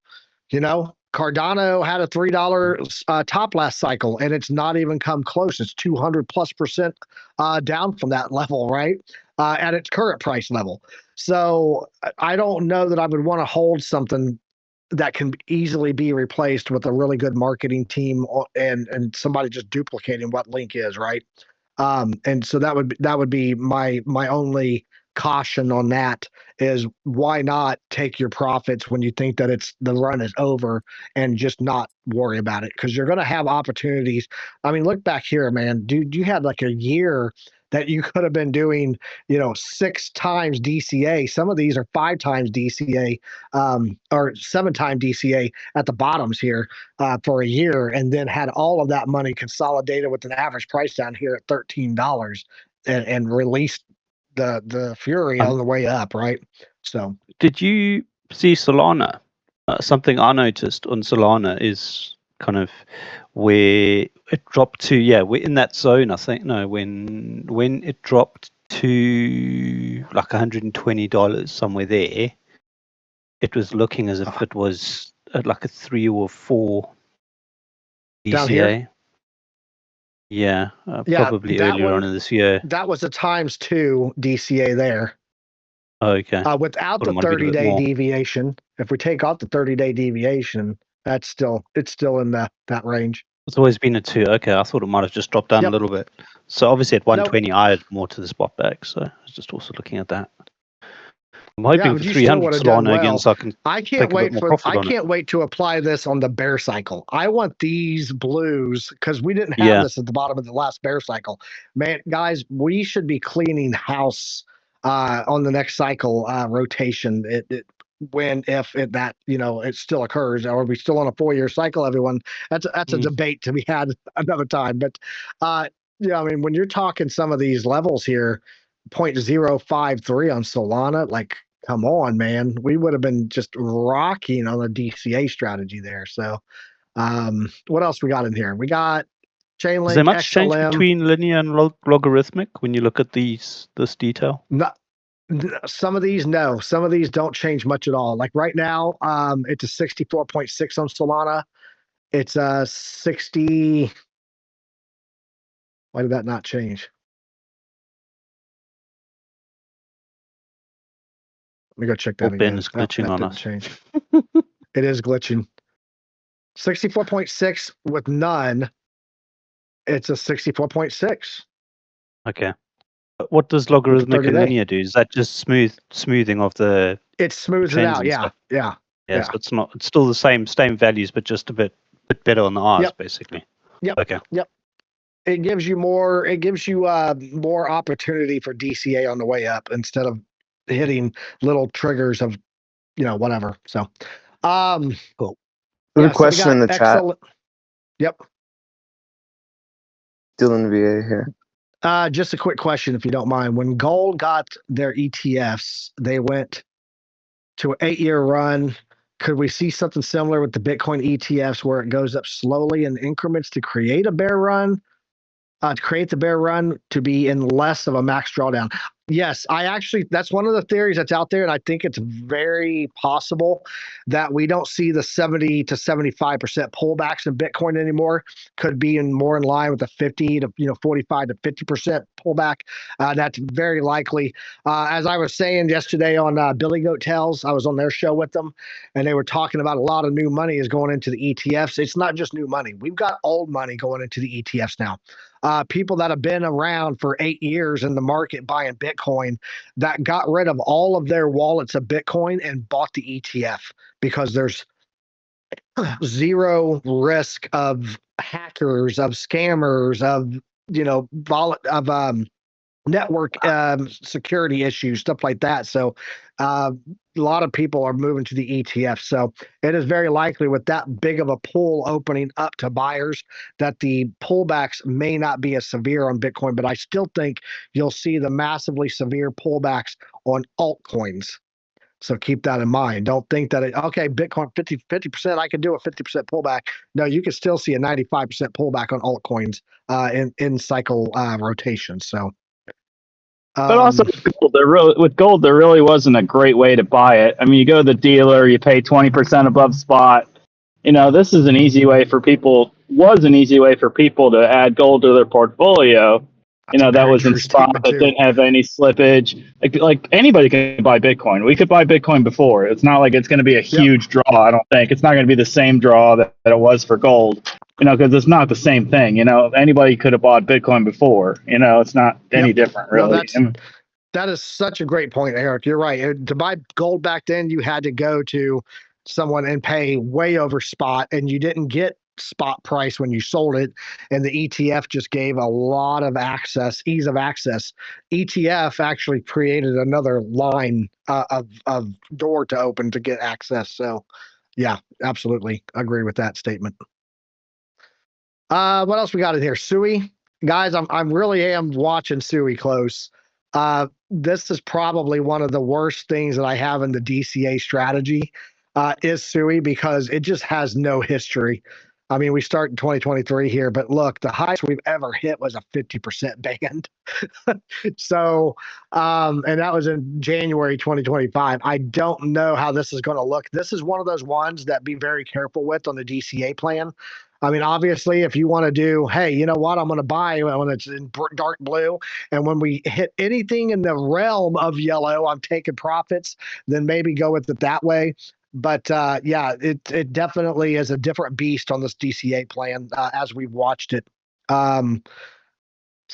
Cardano had a $3 top last cycle, and it's not even come close. It's 200+% down from that level, right? At its current price level. So I don't know that I would want to hold something that can easily be replaced with a really good marketing team and somebody just duplicating what Link is, right? And so that would be my only caution on that is why not take your profits when you think that the run is over and just not worry about it, because you're going to have opportunities. I mean, look back here, man, dude, you had like a year that you could have been doing 6 times DCA. Some of these are 5 times DCA, or 7 times DCA at the bottoms here for a year, and then had all of that money consolidated with an average price down here at $13 and released the fury on the way up, right? So Did you see Solana? Something I noticed on Solana is kind of where it dropped to. We're in that zone. I think when it dropped to like $120 somewhere there, it was looking as if it was at like a 3 or 4 DCA. Down here? Yeah, Yeah, probably that earlier on one- in this year. that was a ~2 DCA there. Oh, okay. Without Thought the it might have been a bit 30-day more. deviation, if we take out the 30-day deviation, it's still in that range. It's always been a 2. Okay, I thought it might have just dropped down a Yep. little bit. So obviously at 120, I had more to the spot back. So I was just also looking at that. I'm hoping but for you still 300 would have done Solana again, well. so I can I take can't a bit wait more profit on it. I can't wait to apply this on the bear cycle. I want these blues because we didn't have Yeah. this at the bottom of the last bear cycle. Man, guys, we should be cleaning house on the next cycle rotation. It still occurs. Are we still on a 4-year cycle, everyone? That's a debate to be had another time. But I mean, when you're talking some of these levels here, 0.053 on Solana, like, come on, man. We would have been just rocking on a DCA strategy there. So what else we got in here? We got Chainlink, Is there much change XLM. between linear and logarithmic when you look at this detail? Some of these, no. Some of these don't change much at all. Like right now, it's a 64.6 on Solana. It's a 60. Why did that not change? Let me go check that Ben again. is glitching that on didn't us. change. It is glitching. 64.6 with none. It's a 64.6. Okay. But what does logarithmic and 30-day. linear do? Is that just smoothing of the It smooths it chains out. and Yeah. stuff? Yeah. Yeah, so it's still the same values, but just a bit better on the R's, Yep. basically. Yep. Okay. Yep. It gives you more more opportunity for DCA on the way up instead of hitting little triggers of whatever. So Cool. There's a question in the chat. Yep. Dylan VA here. Just a quick question, if you don't mind. When gold got their ETFs, they went to an 8-year run. Could we see something similar with the Bitcoin ETFs where it goes up slowly in increments to create a bear run? To create the bear run to be in less of a max drawdown. Yes, that's one of the theories that's out there, and I think it's very possible that we don't see the 70 to 75% pullbacks in Bitcoin anymore. Could be more in line with the 50 to 45 to 50% pullback. That's very likely. As I was saying yesterday on Billy Goat Tales, I was on their show with them, and they were talking about a lot of new money is going into the ETFs. It's not just new money. We've got old money going into the ETFs now. People that have been around for 8 years in the market buying Bitcoin that got rid of all of their wallets of Bitcoin and bought the ETF because there's zero risk of hackers, of scammers, of network security issues, stuff like that. So a lot of people are moving to the ETF. So it is very likely with that big of a pool opening up to buyers that the pullbacks may not be as severe on Bitcoin, but I still think you'll see the massively severe pullbacks on altcoins. So keep that in mind. Don't think that, okay, Bitcoin 50%, I can do a 50% pullback. No, you can still see a 95% pullback on altcoins in cycle rotation. So, But also with gold, there really wasn't a great way to buy it. I mean, you go to the dealer, you pay 20% above spot. You know, this is an easy way for people. Was an easy way for people to add gold to their portfolio. You know, that was in spot that didn't have any slippage. Like anybody can buy Bitcoin. We could buy Bitcoin before. It's not like it's going to be a huge draw. I don't think it's not going to be the same draw that it was for gold. You know, because it's not the same thing. You know, anybody could have bought Bitcoin before. You know, it's not any different, really. That is such a great point, Eric. You're right. To buy gold back then, you had to go to someone and pay way over spot, and you didn't get spot price when you sold it. And the ETF just gave a lot of access, ease of access. ETF actually created another line of door to open to get access. So, yeah, absolutely agree with that statement. What else we got in here? Sui, guys, I'm really am watching Sui close. This is probably one of the worst things that I have in the DCA strategy is Sui, because it just has no history. I mean, we start in 2023 here, but look, the highest we've ever hit was a 50% band. So, and that was in January 2025. I don't know how this is going to look. This is one of those ones that be very careful with on the DCA plan. I mean, obviously, if you want to do, hey, you know what, I'm going to buy when it's in dark blue, and when we hit anything in the realm of yellow, I'm taking profits, then maybe go with it that way. But yeah, it definitely is a different beast on this DCA plan as we've watched it. So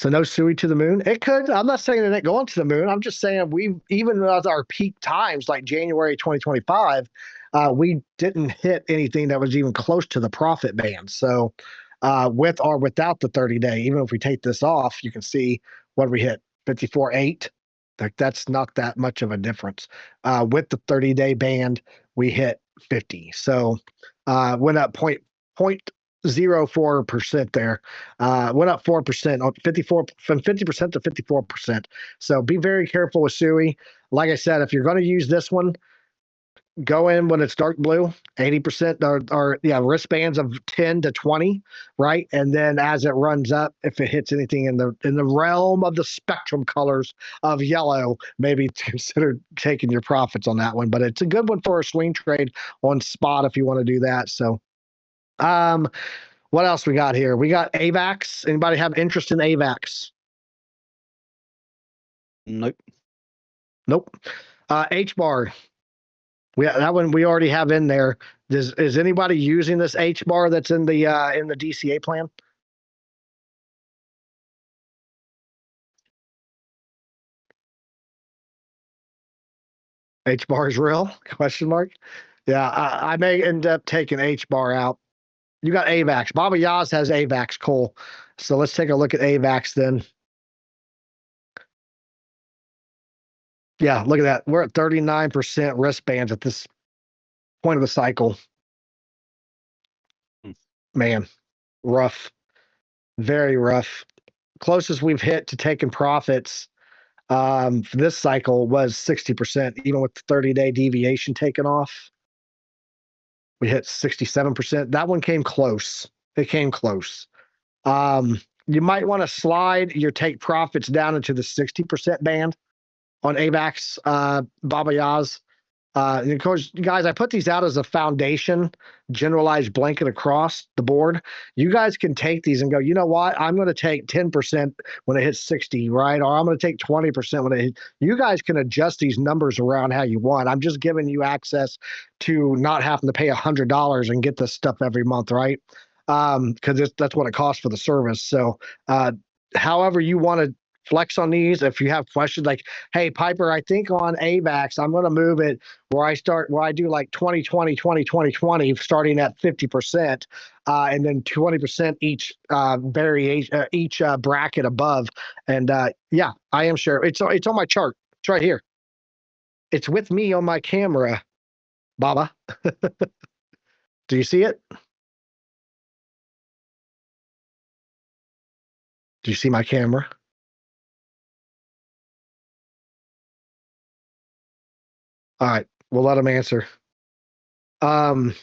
no Sui to the moon. It could. I'm not saying it ain't going to the moon. I'm just saying we, even at our peak times like January 2025, we didn't hit anything that was even close to the profit band. So with or without the 30-day, even if we take this off, you can see what we hit 54.8. Like that's not that much of a difference. With the 30-day band, we hit 50. So went up 0.04% there. Went up 4% on 54 from 50% to 54%. So be very careful with Sui. Like I said, if you're going to use this one, go in when it's dark blue, 80% or wristbands of 10 to 20, right? And then as it runs up, if it hits anything in the realm of the spectrum colors of yellow, maybe consider taking your profits on that one. But it's a good one for a swing trade on spot if you want to do that. So what else we got here? We got AVAX. Anybody have interest in AVAX? Nope. Nope. H-bar. That one we already have in there. Is anybody using this H-bar that's in the DCA plan? H-bar is real? Question mark. Yeah, I may end up taking H-bar out. You got AVAX. Baba Yaz has AVAX. Cool. So let's take a look at AVAX then. Yeah, look at that. We're at 39% wristbands at this point of the cycle. Man, rough. Very rough. Closest we've hit to taking profits for this cycle was 60%, even with the 30-day deviation taken off. We hit 67%. That one came close. It came close. You might want to slide your take profits down into the 60% band on AVAX, Baba Yaz. And of course, guys, I put these out as a foundation, generalized blanket across the board. You guys can take these and go, you know what? I'm going to take 10% when it hits 60, right? Or I'm going to take 20% when it hits. You guys can adjust these numbers around how you want. I'm just giving you access to not having to pay $100 and get this stuff every month, right? Because that's what it costs for the service. So however you want to flex on these. If you have questions like, hey, Piper, I think on AVAX, I'm going to move it where I do like 20, 20, 20, 20, 20, starting at 50%, and then 20% each variation, each bracket above. And yeah, I am sure it's on my chart. It's right here. It's with me on my camera, Baba. Do you see it? Do you see my camera? All right, we'll let him answer. Piper,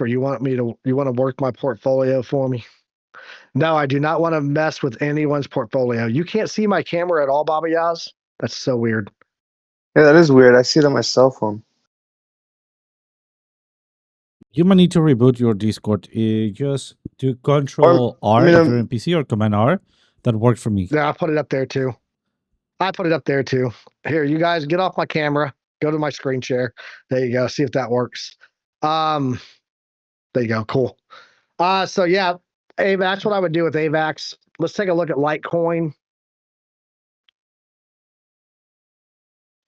you want to work my portfolio for me? No, I do not want to mess with anyone's portfolio. You can't see my camera at all, Baba Yaz? That's so weird. Yeah, that is weird. I see it on my cell phone. You might need to reboot your Discord. Just do Control R I mean, if you're in PC or Command R. That worked for me. Yeah, I put it up there too. Here, you guys get off my camera. Go to my screen share. There you go. See if that works. There you go. Cool. So yeah, that's what I would do with AVAX. Let's take a look at Litecoin.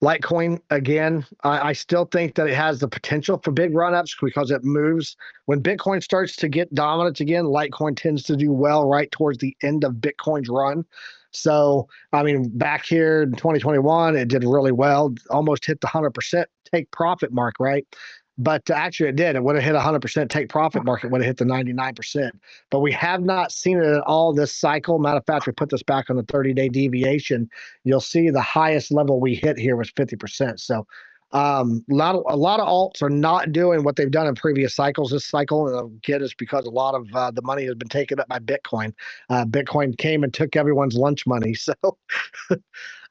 Litecoin, again, I still think that it has the potential for big run-ups because it moves. When Bitcoin starts to get dominant again, Litecoin tends to do well right towards the end of Bitcoin's run. So, I mean, back here in 2021, it did really well, almost hit the 100% take profit mark, right? But actually, it did. It would have hit 100% take profit mark. It would have hit the 99%. But we have not seen it at all this cycle. Matter of fact, we put this back on the 30-day deviation. You'll see the highest level we hit here was 50%. So a lot of alts are not doing what they've done in previous cycles this cycle. And again, it's because a lot of the money has been taken up by Bitcoin. Bitcoin came and took everyone's lunch money. So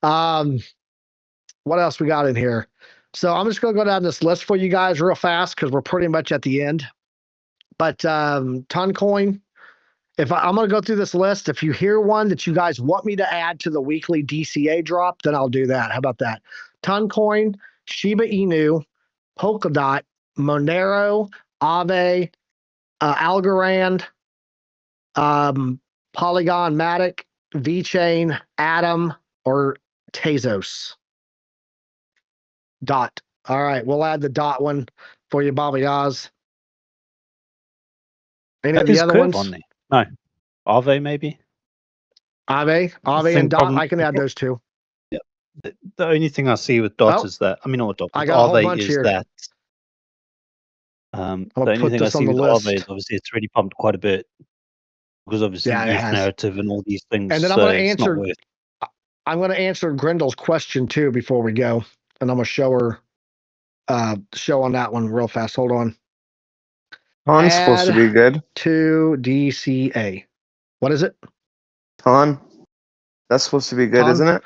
what else we got in here? So I'm just going to go down this list for you guys real fast because we're pretty much at the end. But Toncoin, I'm going to go through this list. If you hear one that you guys want me to add to the weekly DCA drop, then I'll do that. How about that? Toncoin, Shiba Inu, Polkadot, Monero, Aave, Algorand, Polygon, Matic, VeChain, Atom, or Tezos. Dot. All right, we'll add the dot one for you, Baba Yaz. Any of the other ones? On there. No. Aave, maybe? Aave and dot. I can add those two. Yeah. The only thing I see with dot is that, I mean, not with dot, I got a whole Aave bunch is here. that. The only thing I see with Aave is obviously it's already pumped quite a bit because obviously ETH narrative and all these things. And then I'm going to answer. I'm going to answer Grendel's question too before we go, and I'm going to show her. Show on that one real fast. Hold on. Ton's supposed to be good. To DCA. What is it? Ton. That's supposed to be good, isn't it?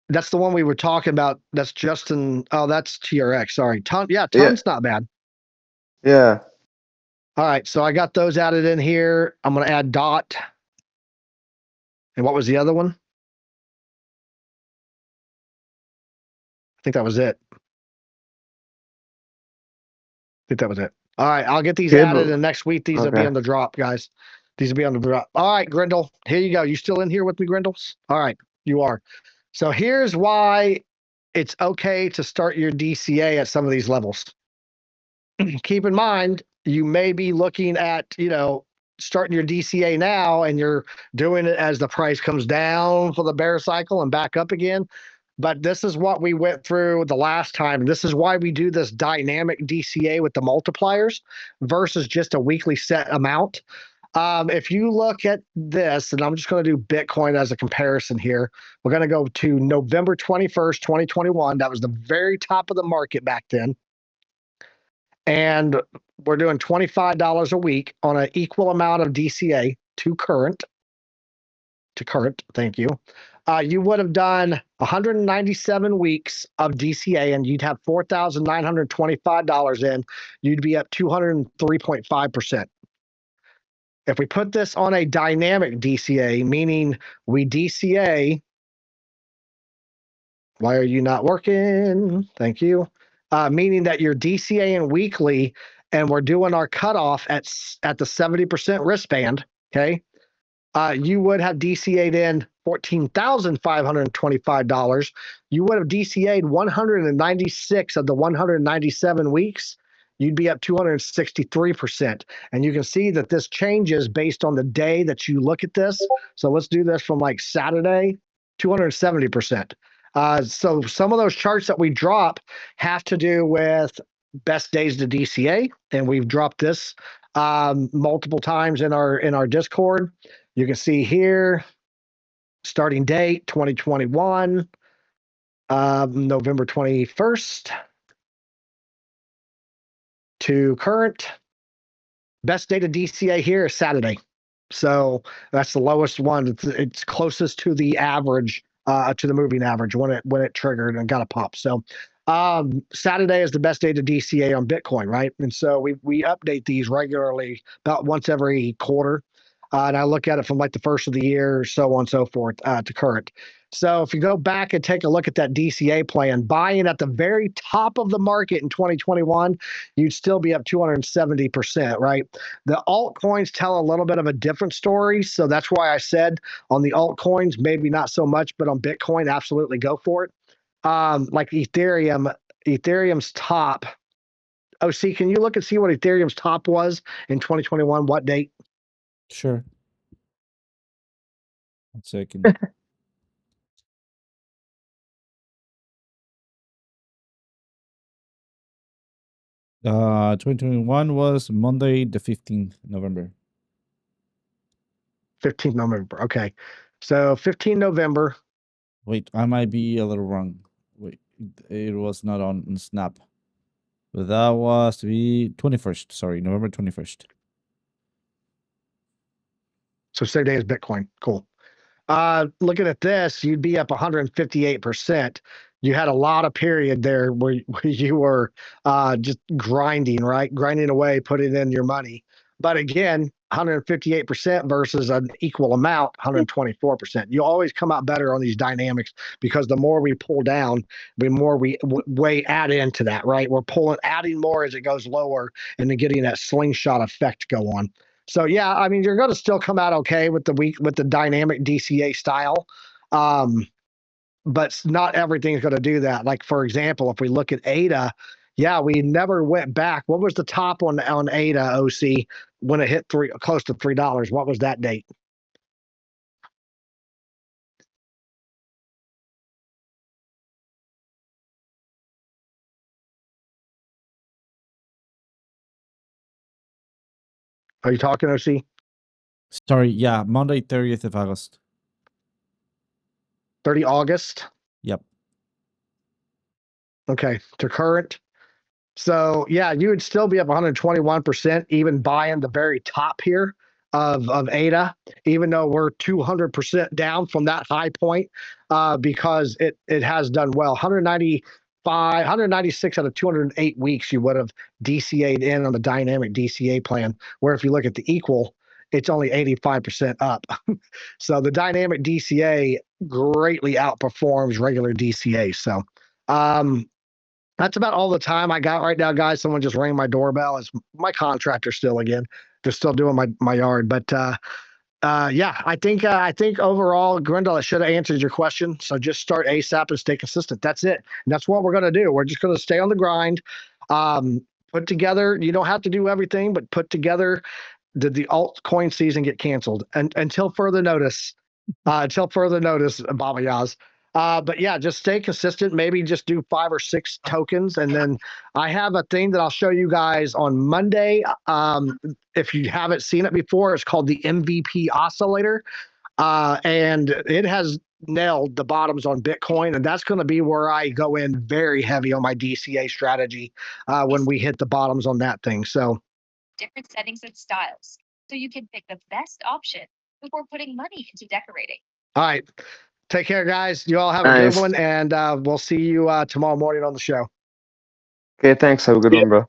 That's the one we were talking about. That's Justin. Oh, that's TRX. Sorry. Ton's not bad. Yeah. All right. So I got those added in here. I'm going to add dot. And what was the other one? I think that was it. All right, I'll get these added, and next week these will be on the drop, guys. These will be on the drop. All right, Grendel, here you go. You still in here with me, Grendels? All right, you are. So here's why it's okay to start your DCA at some of these levels. Keep in mind, you may be looking at, starting your DCA now, and you're doing it as the price comes down for the bear cycle and back up again. But this is what we went through the last time. This is why we do this dynamic DCA with the multipliers versus just a weekly set amount. If you look at this, and I'm just going to do Bitcoin as a comparison here, we're going to go to November 21st, 2021. That was the very top of the market back then. And we're doing $25 a week on an equal amount of DCA to current. Thank you. You would have done 197 weeks of DCA, and you'd have $4,925 in. You'd be up 203.5%. If we put this on a dynamic DCA, meaning we DCA, why are you not working? Thank you. Meaning that you're DCAing weekly and we're doing our cutoff at the 70% wristband, okay, you would have DCA'd in $14,525. You would have DCA'd 196 of the 197 weeks. You'd be up 263%. And you can see that this changes based on the day that you look at this. So let's do this from like Saturday, 270%. So some of those charts that we drop have to do with best days to DCA, and we've dropped this multiple times in our Discord. You can see here, starting date 2021, November 21st to current. Best day to DCA here is Saturday. So that's the lowest one. It's closest to the average, to the moving average when it triggered and got a pop. So Saturday is the best day to DCA on Bitcoin, right? And so we update these regularly, about once every quarter. And I look at it from like the first of the year, so on and so forth, to current. So if you go back and take a look at that DCA plan, buying at the very top of the market in 2021, you'd still be up 270%, right? The altcoins tell a little bit of a different story. So that's why I said on the altcoins, maybe not so much, but on Bitcoin, absolutely go for it. Like Ethereum's top. OC, can you look and see what Ethereum's top was in 2021? What date? Sure. 1 second. 2021 was Monday, the 15th November. 15th November. Okay. So 15 November. Wait, I might be a little wrong. Wait, it was not on Snap. But that was the 21st. Sorry, November 21st. So same day as Bitcoin. Cool. Looking at this, you'd be up 158%. You had a lot of period there where you were just grinding, right? Grinding away, putting in your money. But again, 158% versus an equal amount, 124%. You always come out better on these dynamics because the more we pull down, the more we add into that, right? We're adding more as it goes lower and then getting that slingshot effect go on. So yeah, I mean, you're going to still come out okay with the dynamic DCA style, but not everything's going to do that. Like for example, if we look at ADA, yeah, we never went back. What was the top on ADA, OC, when it hit close to $3? What was that date? Are you talking, OC? Sorry, yeah, Monday, 30th of August. 30 August? Yep. Okay, to current. So yeah, you would still be up 121%, even buying the very top here of ADA, even though we're 200% down from that high point, because it has done well. 196 out of 208 weeks you would have DCA'd in on the dynamic DCA plan, where if you look at the equal, it's only 85% up. So the dynamic DCA greatly outperforms regular DCA. So that's about all the time I got right now, guys. Someone just rang my doorbell. It's my contractor still again. They're still doing my yard. But yeah, I think overall, Grindel, I should have answered your question. So just start ASAP and stay consistent. That's it. And that's what we're going to do. We're just going to stay on the grind. Put together, you don't have to do everything, but put together. Did the altcoin season get canceled? And until further notice, Baba Yaz. But yeah, just stay consistent. Maybe just do 5 or 6 tokens. And then I have a thing that I'll show you guys on Monday. If you haven't seen it before, it's called the MVP oscillator. And it has nailed the bottoms on Bitcoin. And that's going to be where I go in very heavy on my DCA strategy when we hit the bottoms on that thing. So different settings and styles, so you can pick the best option before putting money into decorating. All right. Take care, guys. You all have a good one, and we'll see you tomorrow morning on the show. Okay, thanks. Have a good one, bro.